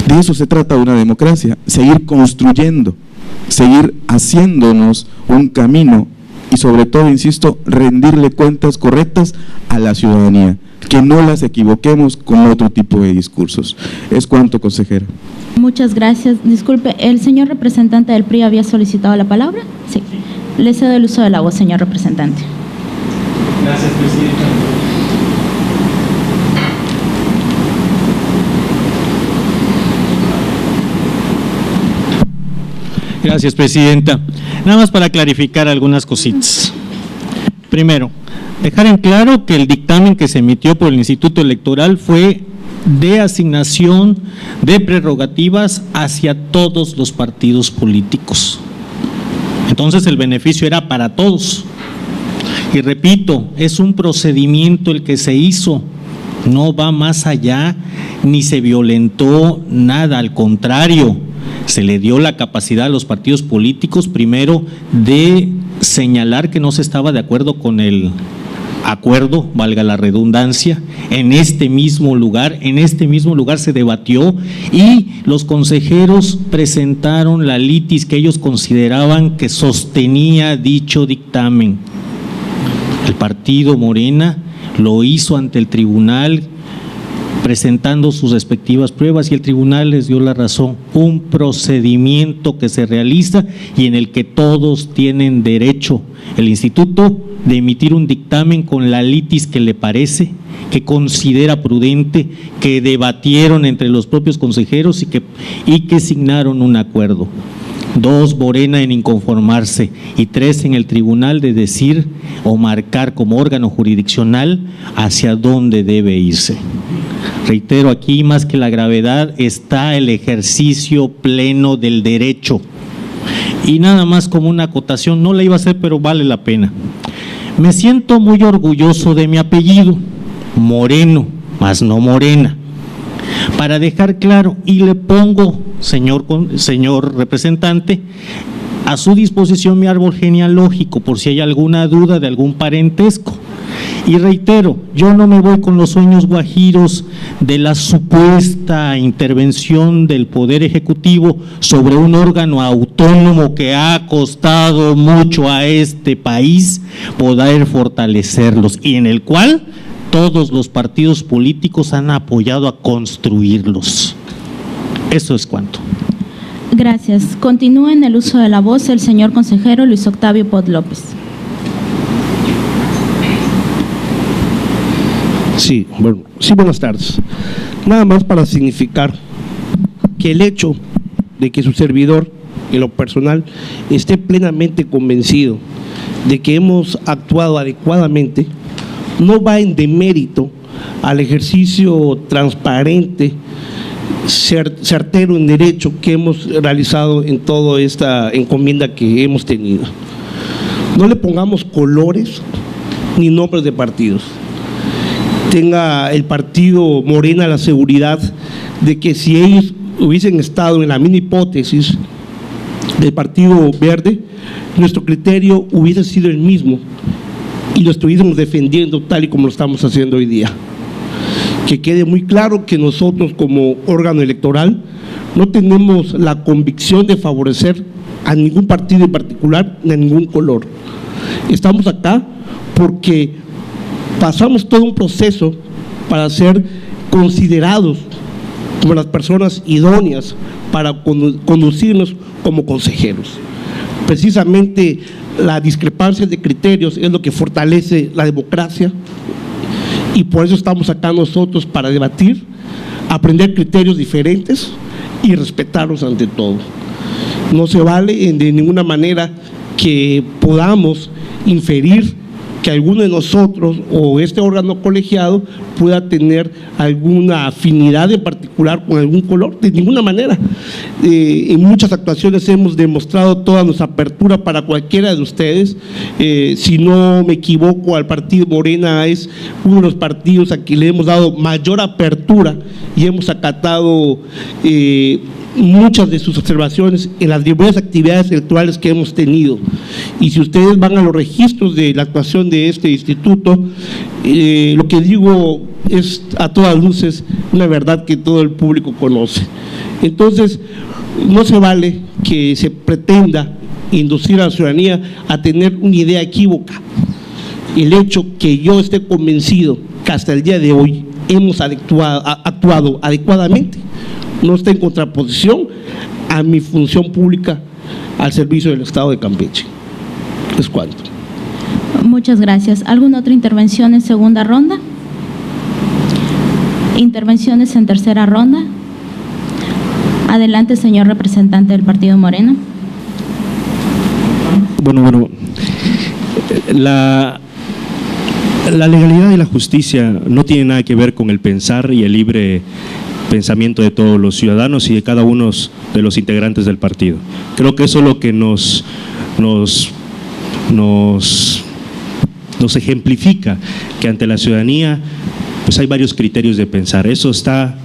De eso se trata una democracia, seguir construyendo, seguir haciéndonos un camino y sobre todo, insisto, rendirle cuentas correctas a la ciudadanía, que no las equivoquemos con otro tipo de discursos. Es cuanto, consejera. Muchas gracias. Disculpe, ¿el señor representante del PRI había solicitado la palabra? Sí. Le cedo el uso de la voz, señor representante. Gracias, presidenta. Gracias, presidenta. Nada más para clarificar algunas cositas. Primero, dejar en claro que el dictamen que se emitió por el Instituto Electoral fue de asignación de prerrogativas hacia todos los partidos políticos. Entonces el beneficio era para todos. Y repito, es un procedimiento el que se hizo, no va más allá, ni se violentó nada, al contrario, se le dio la capacidad a los partidos políticos, primero, de señalar que no se estaba de acuerdo con el acuerdo, valga la redundancia, en este mismo lugar se debatió y los consejeros presentaron la litis que ellos consideraban que sostenía dicho dictamen. El partido Morena lo hizo ante el tribunal presentando sus respectivas pruebas y el tribunal les dio la razón. Un procedimiento que se realiza y en el que todos tienen derecho. El instituto de emitir un dictamen con la litis que le parece, que considera prudente, que debatieron entre los propios consejeros y que signaron un acuerdo. 2, Morena en inconformarse y 3, en el tribunal de decir o marcar como órgano jurisdiccional hacia dónde debe irse. Reitero, aquí más que la gravedad está el ejercicio pleno del derecho. Y nada más como una acotación, no la iba a hacer, pero vale la pena. Me siento muy orgulloso de mi apellido, Moreno, mas no Morena. Para dejar claro, y le pongo, señor representante, a su disposición mi árbol genealógico, por si hay alguna duda de algún parentesco. Y reitero, yo no me voy con los sueños guajiros de la supuesta intervención del Poder Ejecutivo sobre un órgano autónomo que ha costado mucho a este país poder fortalecerlos y en el cual todos los partidos políticos han apoyado a construirlos. Eso es cuanto. Gracias. Continúa en el uso de la voz el señor consejero Luis Octavio Pott López. Sí, buenas tardes. Nada más para significar que el hecho de que su servidor, en lo personal, esté plenamente convencido de que hemos actuado adecuadamente, no va en demérito al ejercicio transparente, certero en derecho que hemos realizado en toda esta encomienda que hemos tenido. No le pongamos colores ni nombres de partidos. Tenga el partido Morena la seguridad de que si ellos hubiesen estado en la misma hipótesis del Partido Verde, nuestro criterio hubiese sido el mismo y lo estuviésemos defendiendo tal y como lo estamos haciendo hoy día. Que quede muy claro que nosotros como órgano electoral no tenemos la convicción de favorecer a ningún partido en particular ni a ningún color. Estamos acá porque pasamos todo un proceso para ser considerados como las personas idóneas para conducirnos como consejeros. Precisamente la discrepancia de criterios es lo que fortalece la democracia y por eso estamos acá nosotros para debatir, aprender criterios diferentes y respetarlos ante todo. No se vale de ninguna manera que podamos inferir que alguno de nosotros o este órgano colegiado pueda tener alguna afinidad en particular con algún color, de ninguna manera. En muchas actuaciones hemos demostrado toda nuestra apertura para cualquiera de ustedes. Si no me equivoco, al partido Morena es uno de los partidos a quien le hemos dado mayor apertura y hemos acatado muchas de sus observaciones en las diversas actividades electorales que hemos tenido. Y si ustedes van a los registros de la actuación de este instituto, lo que digo es a todas luces una verdad que todo el público conoce. Entonces, no se vale que se pretenda inducir a la ciudadanía a tener una idea equívoca. El hecho que yo esté convencido que hasta el día de hoy hemos actuado adecuadamente no está en contraposición a mi función pública al servicio del Estado de Campeche. Es cuanto. Muchas gracias. ¿Alguna otra intervención en segunda ronda? ¿Intervenciones en tercera ronda? Adelante, señor representante del partido Morena. Bueno, la legalidad y la justicia no tienen nada que ver con el pensar y el libre pensamiento de todos los ciudadanos y de cada uno de los integrantes del partido. Creo que eso es lo que nos ejemplifica que ante la ciudadanía pues hay varios criterios de pensar. Eso está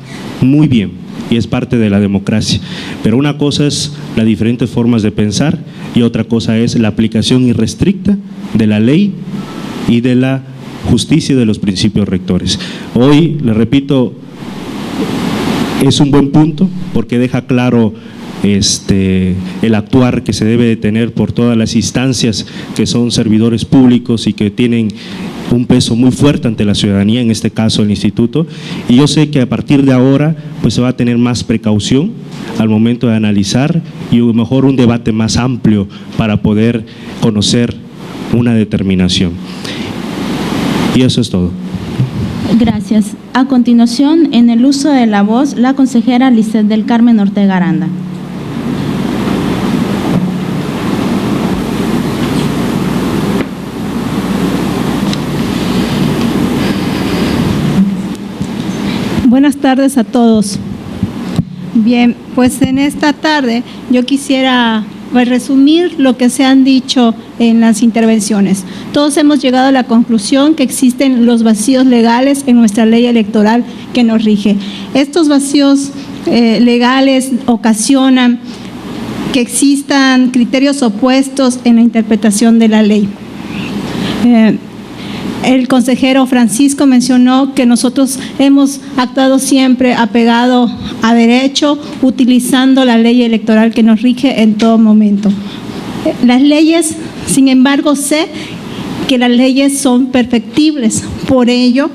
muy bien y es parte de la democracia, pero una cosa es las diferentes formas de pensar y otra cosa es la aplicación irrestricta de la ley y de la justicia y de los principios rectores. Hoy, le repito, es un buen punto porque deja claro el actuar que se debe de tener por todas las instancias que son servidores públicos y que tienen un peso muy fuerte ante la ciudadanía, en este caso el instituto, y yo sé que a partir de ahora pues se va a tener más precaución al momento de analizar y a lo mejor un debate más amplio para poder conocer una determinación. Y eso es todo. Gracias. A continuación, en el uso de la voz, la consejera Lisset del Carmen Ortega Aranda. Buenas tardes a todos. Bien, pues en esta tarde yo quisiera resumir lo que se han dicho en las intervenciones. Todos hemos llegado a la conclusión que existen los vacíos legales en nuestra ley electoral que nos rige. Estos vacíos legales ocasionan que existan criterios opuestos en la interpretación de la ley. El consejero Francisco mencionó que nosotros hemos actuado siempre apegado a derecho, utilizando la ley electoral que nos rige en todo momento. Las leyes, sin embargo, sé que las leyes son perfectibles. Por ello,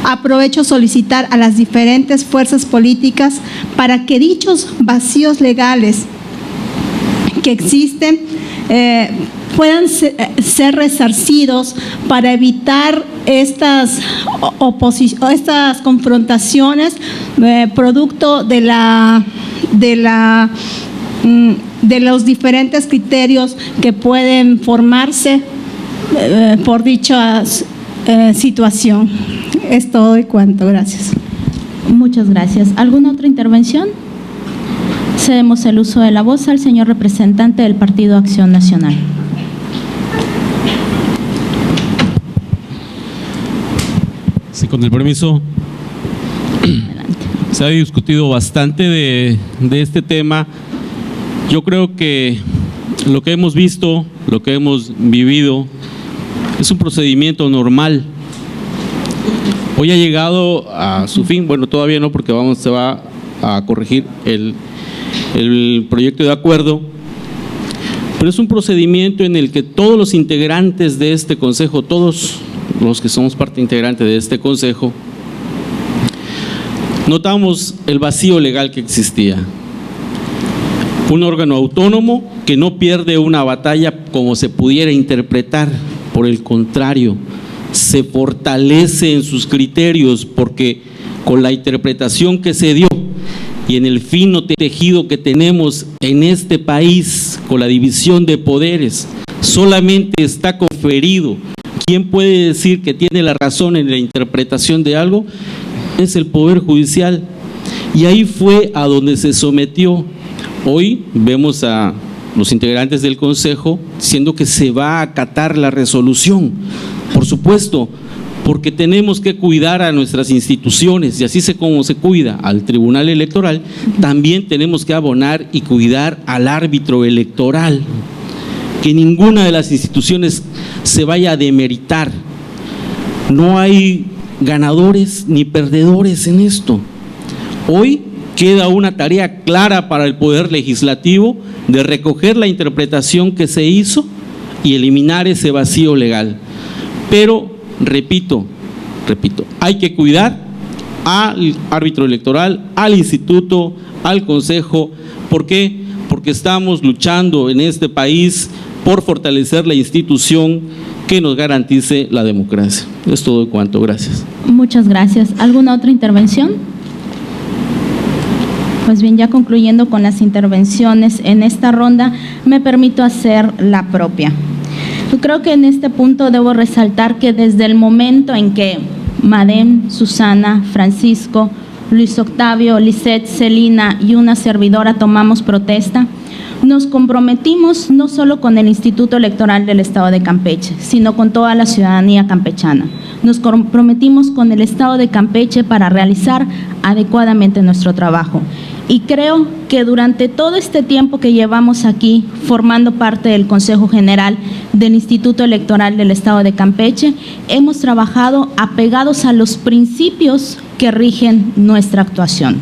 aprovecho solicitar a las diferentes fuerzas políticas para que dichos vacíos legales que existen puedan ser resarcidos para evitar estas confrontaciones producto de los diferentes criterios que pueden formarse por dicha situación. Es todo y cuanto. Gracias. Muchas gracias. ¿Alguna otra intervención? Cedemos el uso de la voz al señor representante del Partido Acción Nacional. Sí, con el permiso. Se ha discutido bastante de este tema. Yo creo que lo que hemos visto, lo que hemos vivido, es un procedimiento normal. Hoy ha llegado a su fin, bueno, todavía no, porque se va a corregir el proyecto de acuerdo, pero es un procedimiento en el que todos los integrantes de este consejo, todos los que somos parte integrante de este consejo, notamos el vacío legal que existía. Un órgano autónomo que no pierde una batalla como se pudiera interpretar, por el contrario, se fortalece en sus criterios porque con la interpretación que se dio y en el fino tejido que tenemos en este país con la división de poderes, solamente está conferido. ¿Quién puede decir que tiene la razón en la interpretación de algo? Es el Poder Judicial. Y ahí fue a donde se sometió. Hoy vemos a los integrantes del Consejo diciendo que se va a acatar la resolución. Por supuesto, porque tenemos que cuidar a nuestras instituciones, y así como se cuida al Tribunal Electoral, también tenemos que abonar y cuidar al árbitro electoral. Que ninguna de las instituciones se vaya a demeritar. No hay ganadores ni perdedores en esto. Hoy queda una tarea clara para el Poder Legislativo de recoger la interpretación que se hizo y eliminar ese vacío legal. Pero, repito, hay que cuidar al árbitro electoral, al instituto, al consejo. ¿Por qué? Porque estamos luchando en este país por fortalecer la institución que nos garantice la democracia. Es todo en cuanto. Gracias. Muchas gracias. ¿Alguna otra intervención? Pues bien, ya concluyendo con las intervenciones en esta ronda, me permito hacer la propia. Yo creo que en este punto debo resaltar que desde el momento en que Madem, Susana, Francisco, Luis Octavio, Lisette, Celina y una servidora tomamos protesta, nos comprometimos no solo con el Instituto Electoral del Estado de Campeche, sino con toda la ciudadanía campechana. Nos comprometimos con el Estado de Campeche para realizar adecuadamente nuestro trabajo. Y creo que durante todo este tiempo que llevamos aquí formando parte del Consejo General del Instituto Electoral del Estado de Campeche, hemos trabajado apegados a los principios que rigen nuestra actuación.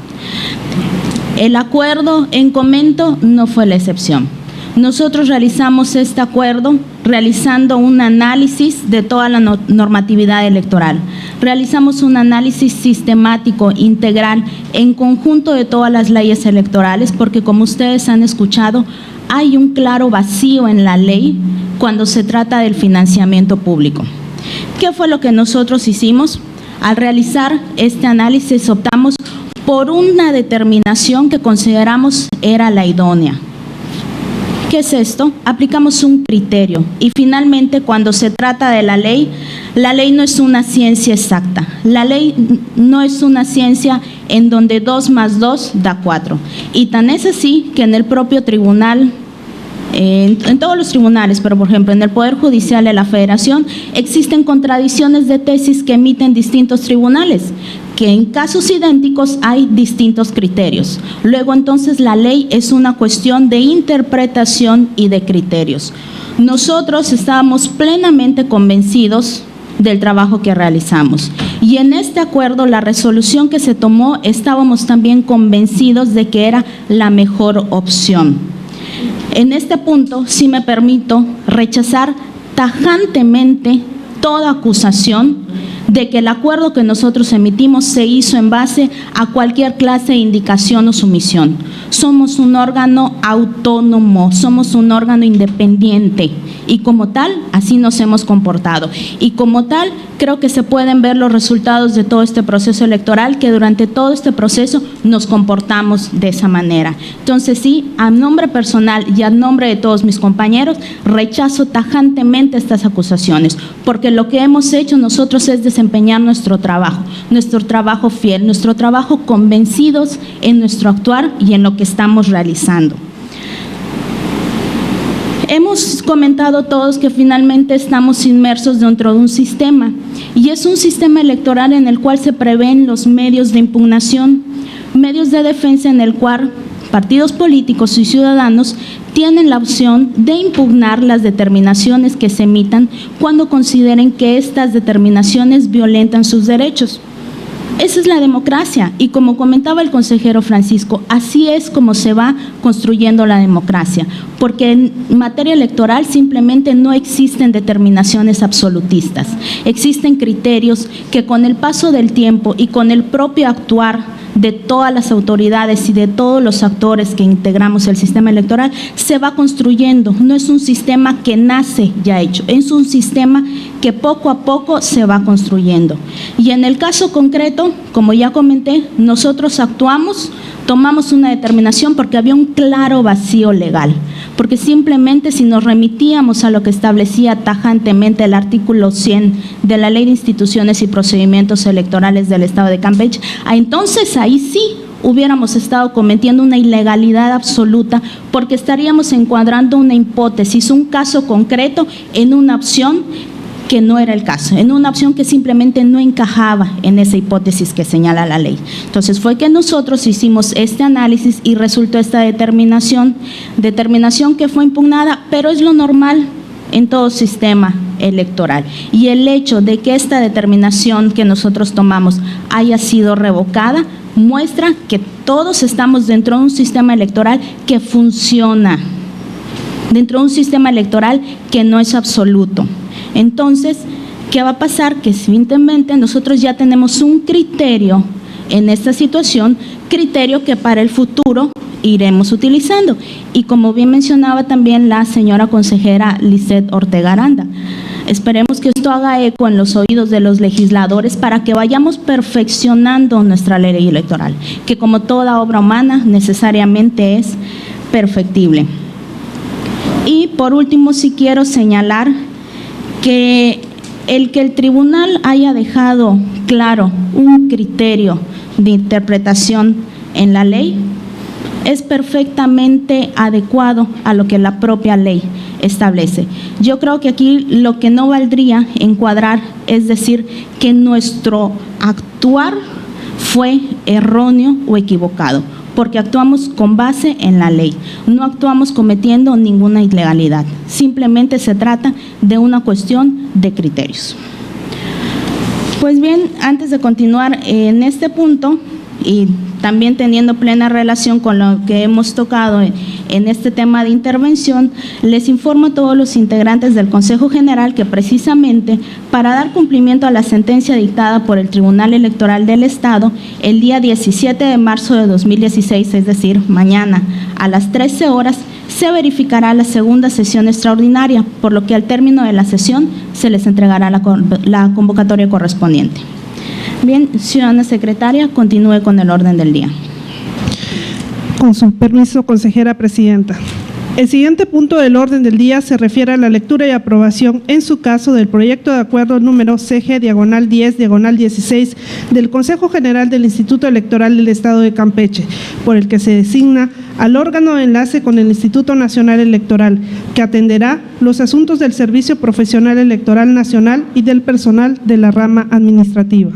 El acuerdo en Comento no fue la excepción. Nosotros realizamos este acuerdo realizando un análisis de toda la normatividad electoral. Realizamos un análisis sistemático, integral, en conjunto de todas las leyes electorales, porque como ustedes han escuchado, hay un claro vacío en la ley cuando se trata del financiamiento público. ¿Qué fue lo que nosotros hicimos? Al realizar este análisis optamos por una determinación que consideramos era la idónea. ¿Qué es esto? Aplicamos un criterio y finalmente cuando se trata de la ley no es una ciencia exacta. La ley no es una ciencia en donde 2 más 2 da 4. Y tan es así que en el propio tribunal, en todos los tribunales, pero por ejemplo en el Poder Judicial de la Federación, existen contradicciones de tesis que emiten distintos tribunales, que en casos idénticos hay distintos criterios. Luego entonces la ley es una cuestión de interpretación y de criterios. Nosotros estábamos plenamente convencidos del trabajo que realizamos y en este acuerdo, la resolución que se tomó, estábamos también convencidos de que era la mejor opción. En este punto sí me permito rechazar tajantemente toda acusación de que el acuerdo que nosotros emitimos se hizo en base a cualquier clase de indicación o sumisión. Somos un órgano autónomo, somos un órgano independiente y como tal, así nos hemos comportado. Y como tal, creo que se pueden ver los resultados de todo este proceso electoral, que durante todo este proceso nos comportamos de esa manera. Entonces sí, a nombre personal y a nombre de todos mis compañeros, rechazo tajantemente estas acusaciones, porque lo que hemos hecho nosotros es desempeñar nuestro trabajo fiel, nuestro trabajo convencidos en nuestro actuar y en lo que estamos realizando. Hemos comentado todos que finalmente estamos inmersos dentro de un sistema y es un sistema electoral en el cual se prevén los medios de impugnación, medios de defensa en el cual partidos políticos y ciudadanos tienen la opción de impugnar las determinaciones que se emitan cuando consideren que estas determinaciones violentan sus derechos. Esa es la democracia y como comentaba el consejero Francisco, así es como se va construyendo la democracia, porque en materia electoral simplemente no existen determinaciones absolutistas, existen criterios que con el paso del tiempo y con el propio actuar de todas las autoridades y de todos los actores que integramos el sistema electoral se va construyendo. No es un sistema que nace ya hecho, es un sistema que poco a poco se va construyendo. Y en el caso concreto, como ya comenté, nosotros actuamos, tomamos una determinación porque había un claro vacío legal, porque simplemente si nos remitíamos a lo que establecía tajantemente el artículo 100 de la Ley de Instituciones y Procedimientos Electorales del Estado de Campeche, entonces ahí sí hubiéramos estado cometiendo una ilegalidad absoluta, porque estaríamos encuadrando una hipótesis, un caso concreto en una opción que no era el caso, en una opción que simplemente no encajaba en esa hipótesis que señala la ley. Entonces fue que nosotros hicimos este análisis y resultó esta determinación que fue impugnada, pero es lo normal en todo sistema electoral. Y el hecho de que esta determinación que nosotros tomamos haya sido revocada muestra que todos estamos dentro de un sistema electoral que funciona, dentro de un sistema electoral que no es absoluto. Entonces, ¿qué va a pasar? Que evidentemente nosotros ya tenemos un criterio en esta situación, criterio que para el futuro iremos utilizando. Y como bien mencionaba también la señora consejera Lisette Ortega Aranda, esperemos que esto haga eco en los oídos de los legisladores para que vayamos perfeccionando nuestra ley electoral, que como toda obra humana necesariamente es perfectible. Y por último, sí quiero señalar que el tribunal haya dejado claro un criterio de interpretación en la ley es perfectamente adecuado a lo que la propia ley establece. Yo creo que aquí lo que no valdría encuadrar es decir que nuestro actuar fue erróneo o equivocado, porque actuamos con base en la ley, no actuamos cometiendo ninguna ilegalidad, simplemente se trata de una cuestión de criterios. Pues bien, antes de continuar en este punto y también teniendo plena relación con lo que hemos tocado en este tema de intervención, les informo a todos los integrantes del Consejo General que precisamente para dar cumplimiento a la sentencia dictada por el Tribunal Electoral del Estado, el día 17 de marzo de 2016, es decir, mañana a las 13 horas, se verificará la segunda sesión extraordinaria, por lo que al término de la sesión se les entregará la convocatoria correspondiente. Bien, ciudadana secretaria, continúe con el orden del día. Con su permiso, consejera presidenta. El siguiente punto del orden del día se refiere a la lectura y aprobación, en su caso, del proyecto de acuerdo número CG/10/16 del Consejo General del Instituto Electoral del Estado de Campeche, por el que se designa al órgano de enlace con el Instituto Nacional Electoral, que atenderá los asuntos del Servicio Profesional Electoral Nacional y del personal de la rama administrativa.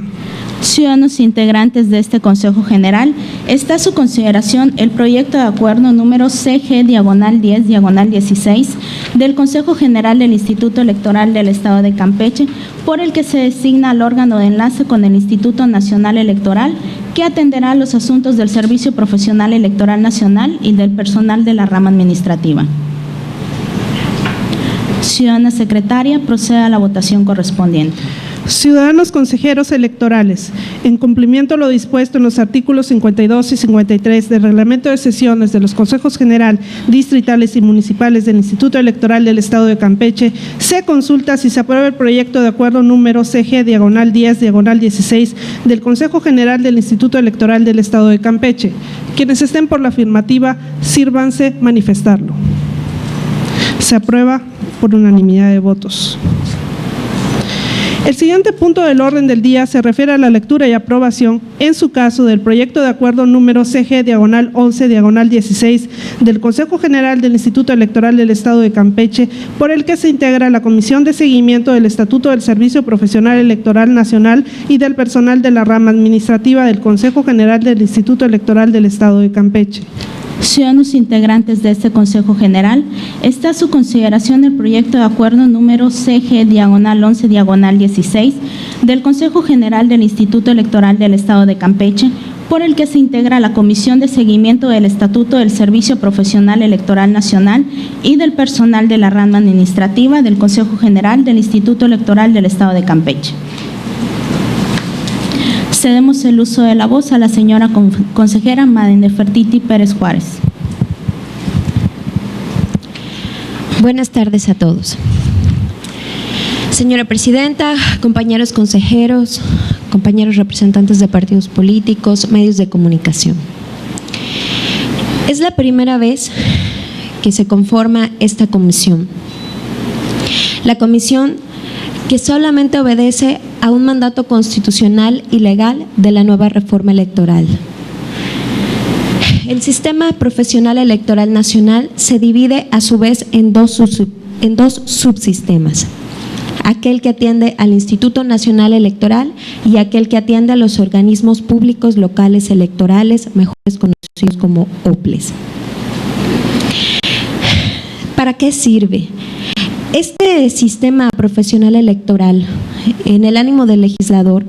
Ciudadanos integrantes de este Consejo General, está a su consideración el proyecto de acuerdo número CG/10/16 del Consejo General del Instituto Electoral del Estado de Campeche, por el que se designa al órgano de enlace con el Instituto Nacional Electoral, que atenderá los asuntos del Servicio Profesional Electoral Nacional y del personal de la rama administrativa. Ciudadana secretaria, proceda a la votación correspondiente. Ciudadanos consejeros electorales, en cumplimiento a lo dispuesto en los artículos 52 y 53 del Reglamento de Sesiones de los Consejos General, Distritales y Municipales del Instituto Electoral del Estado de Campeche, se consulta si se aprueba el proyecto de acuerdo número CG/10/16 del Consejo General del Instituto Electoral del Estado de Campeche. Quienes estén por la afirmativa, sírvanse manifestarlo. Se aprueba por unanimidad de votos. El siguiente punto del orden del día se refiere a la lectura y aprobación, en su caso, del proyecto de acuerdo número CG/11/16 del Consejo General del Instituto Electoral del Estado de Campeche, por el que se integra la Comisión de Seguimiento del Estatuto del Servicio Profesional Electoral Nacional y del personal de la rama administrativa del Consejo General del Instituto Electoral del Estado de Campeche. Ciudadanos integrantes de este Consejo General, está a su consideración el proyecto de acuerdo número CG/11/16 del Consejo General del Instituto Electoral del Estado de Campeche, por el que se integra la Comisión de Seguimiento del Estatuto del Servicio Profesional Electoral Nacional y del personal de la rama administrativa del Consejo General del Instituto Electoral del Estado de Campeche. Cedemos el uso de la voz a la señora consejera Made Nefertiti Pérez Juárez. Buenas tardes a todos. Señora Presidenta, compañeros consejeros, compañeros representantes de partidos políticos, medios de comunicación. Es la primera vez que se conforma esta comisión. La comisión que solamente obedece a un mandato constitucional y legal de la nueva reforma electoral. El sistema profesional electoral nacional se divide a su vez en dos subsistemas. Aquel que atiende al Instituto Nacional Electoral y aquel que atiende a los organismos públicos locales electorales, mejor conocidos como OPLES. ¿Para qué sirve? Este sistema profesional electoral, en el ánimo del legislador,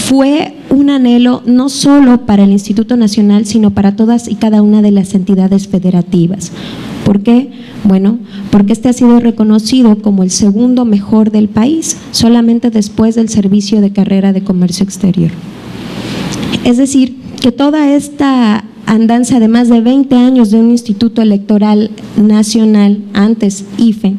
fue un anhelo no solo para el Instituto Nacional, sino para todas y cada una de las entidades federativas. ¿Por qué? Bueno, porque este ha sido reconocido como el segundo mejor del país, solamente después del Servicio de Carrera de Comercio Exterior. Es decir, que toda esta andanza de más de 20 años de un Instituto Electoral Nacional, antes IFE,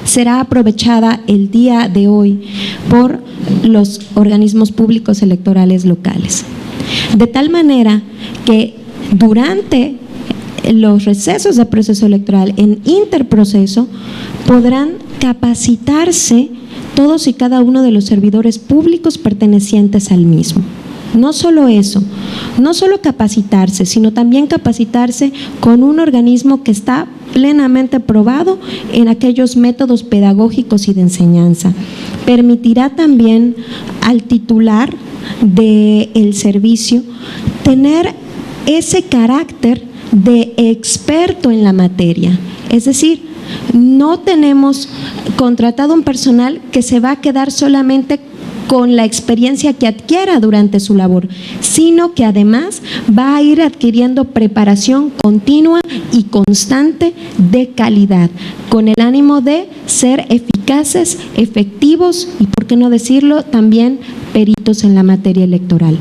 será aprovechada el día de hoy por los organismos públicos electorales locales. De tal manera que durante los recesos de proceso electoral, en interproceso, podrán capacitarse todos y cada uno de los servidores públicos pertenecientes al mismo. No solo eso, no solo capacitarse, sino también capacitarse con un organismo que está plenamente probado en aquellos métodos pedagógicos y de enseñanza. Permitirá también al titular del servicio tener ese carácter de experto en la materia. Es decir, no tenemos contratado un personal que se va a quedar solamente con la experiencia que adquiera durante su labor, sino que además va a ir adquiriendo preparación continua y constante de calidad, con el ánimo de ser eficaces, efectivos y, por qué no decirlo, también peritos en la materia electoral.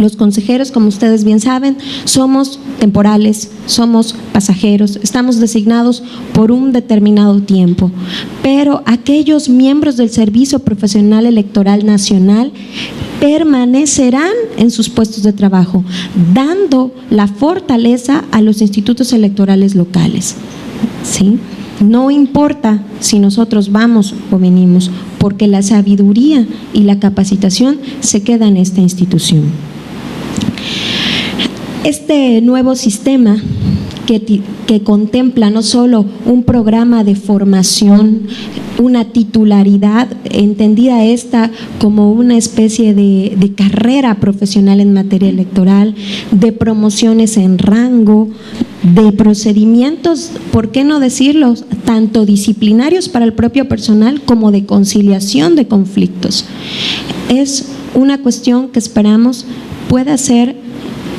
Los consejeros, como ustedes bien saben, somos temporales, somos pasajeros, estamos designados por un determinado tiempo, pero aquellos miembros del Servicio Profesional Electoral Nacional permanecerán en sus puestos de trabajo, dando la fortaleza a los institutos electorales locales, ¿sí? No importa si nosotros vamos o venimos, porque la sabiduría y la capacitación se queda en esta institución. Este nuevo sistema que contempla no solo un programa de formación, una titularidad, entendida esta como una especie de carrera profesional en materia electoral, de promociones en rango, de procedimientos, ¿por qué no decirlo?, tanto disciplinarios para el propio personal como de conciliación de conflictos. Es una cuestión que esperamos pueda ser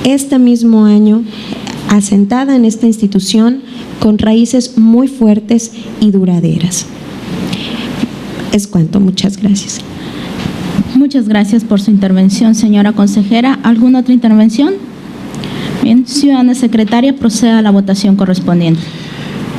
este mismo año asentada en esta institución con raíces muy fuertes y duraderas. Es cuanto, muchas gracias. Muchas gracias por su intervención, señora consejera. ¿Alguna otra intervención? Bien, ciudadana secretaria, proceda a la votación correspondiente.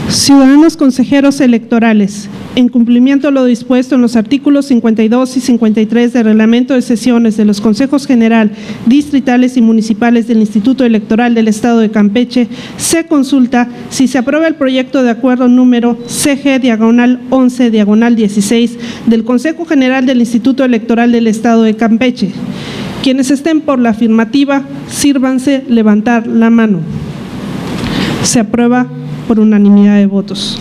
Ciudadanos consejeros electorales, en cumplimiento de lo dispuesto en los artículos 52 y 53 del Reglamento de Sesiones de los Consejos General, Distritales y Municipales del Instituto Electoral del Estado de Campeche, se consulta si se aprueba el proyecto de acuerdo número CG/11/16 del Consejo General del Instituto Electoral del Estado de Campeche. Quienes estén por la afirmativa, sírvanse levantar la mano. Se aprueba por unanimidad de votos.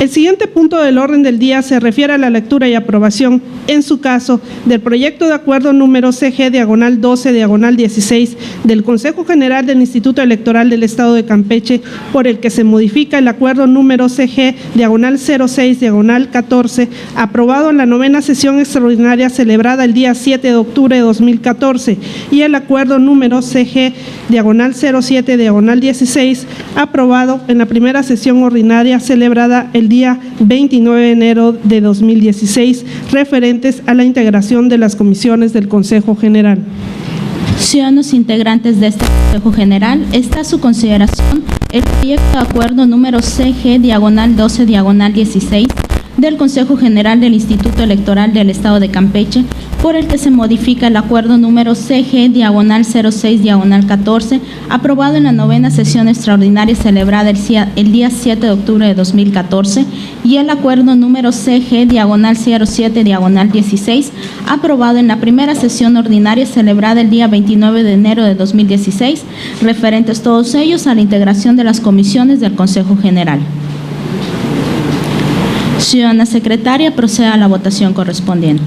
El siguiente punto del orden del día se refiere a la lectura y aprobación, en su caso, del proyecto de acuerdo número CG/12/16 del Consejo General del Instituto Electoral del Estado de Campeche, por el que se modifica el acuerdo número CG/06/14, aprobado en la 9ª sesión extraordinaria celebrada el día 7 de octubre de 2014, y el acuerdo número CG/07/16, aprobado en la primera sesión ordinaria celebrada el día 29 de enero de 2016, referente concernientes a la integración de las comisiones del Consejo General. Ciudadanos integrantes de este Consejo General, está a su consideración el proyecto de acuerdo número CG/12/16 del Consejo General del Instituto Electoral del Estado de Campeche, por el que se modifica el acuerdo número CG/06/14, aprobado en la 9ª sesión extraordinaria celebrada el día 7 de octubre de 2014, y el acuerdo número CG/07/16, aprobado en la primera sesión ordinaria celebrada el día 29 de enero de 2016, referentes todos ellos a la integración de las comisiones del Consejo General. Ciudadana secretaria, proceda a la votación correspondiente.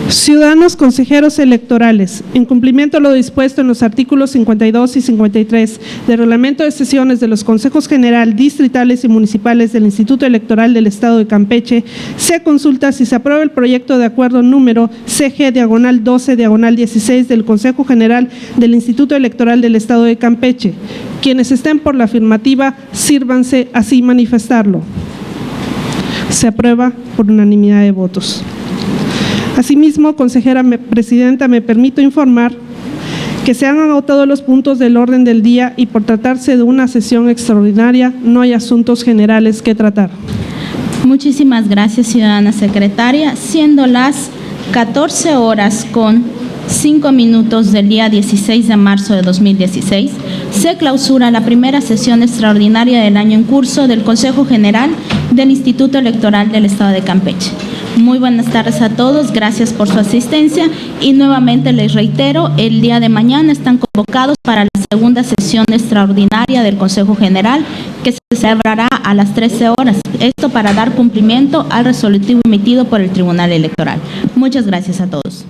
Ciudadanos consejeros electorales, en cumplimiento a lo dispuesto en los artículos 52 y 53 del Reglamento de Sesiones de los Consejos General, Distritales y Municipales del Instituto Electoral del Estado de Campeche, se consulta si se aprueba el proyecto de acuerdo número CG/12/16 del Consejo General del Instituto Electoral del Estado de Campeche. Quienes estén por la afirmativa, sírvanse así manifestarlo. Se aprueba por unanimidad de votos. Asimismo, consejera presidenta, me permito informar que se han agotado los puntos del orden del día y por tratarse de una sesión extraordinaria, no hay asuntos generales que tratar. Muchísimas gracias, ciudadana secretaria. Siendo las 14:05 del día 16 de marzo de 2016, se clausura la primera sesión extraordinaria del año en curso del Consejo General del Instituto Electoral del Estado de Campeche. Muy buenas tardes a todos, gracias por su asistencia y nuevamente les reitero, el día de mañana están convocados para la segunda sesión extraordinaria del Consejo General que se celebrará a las 13 horas, esto para dar cumplimiento al resolutivo emitido por el Tribunal Electoral. Muchas gracias a todos.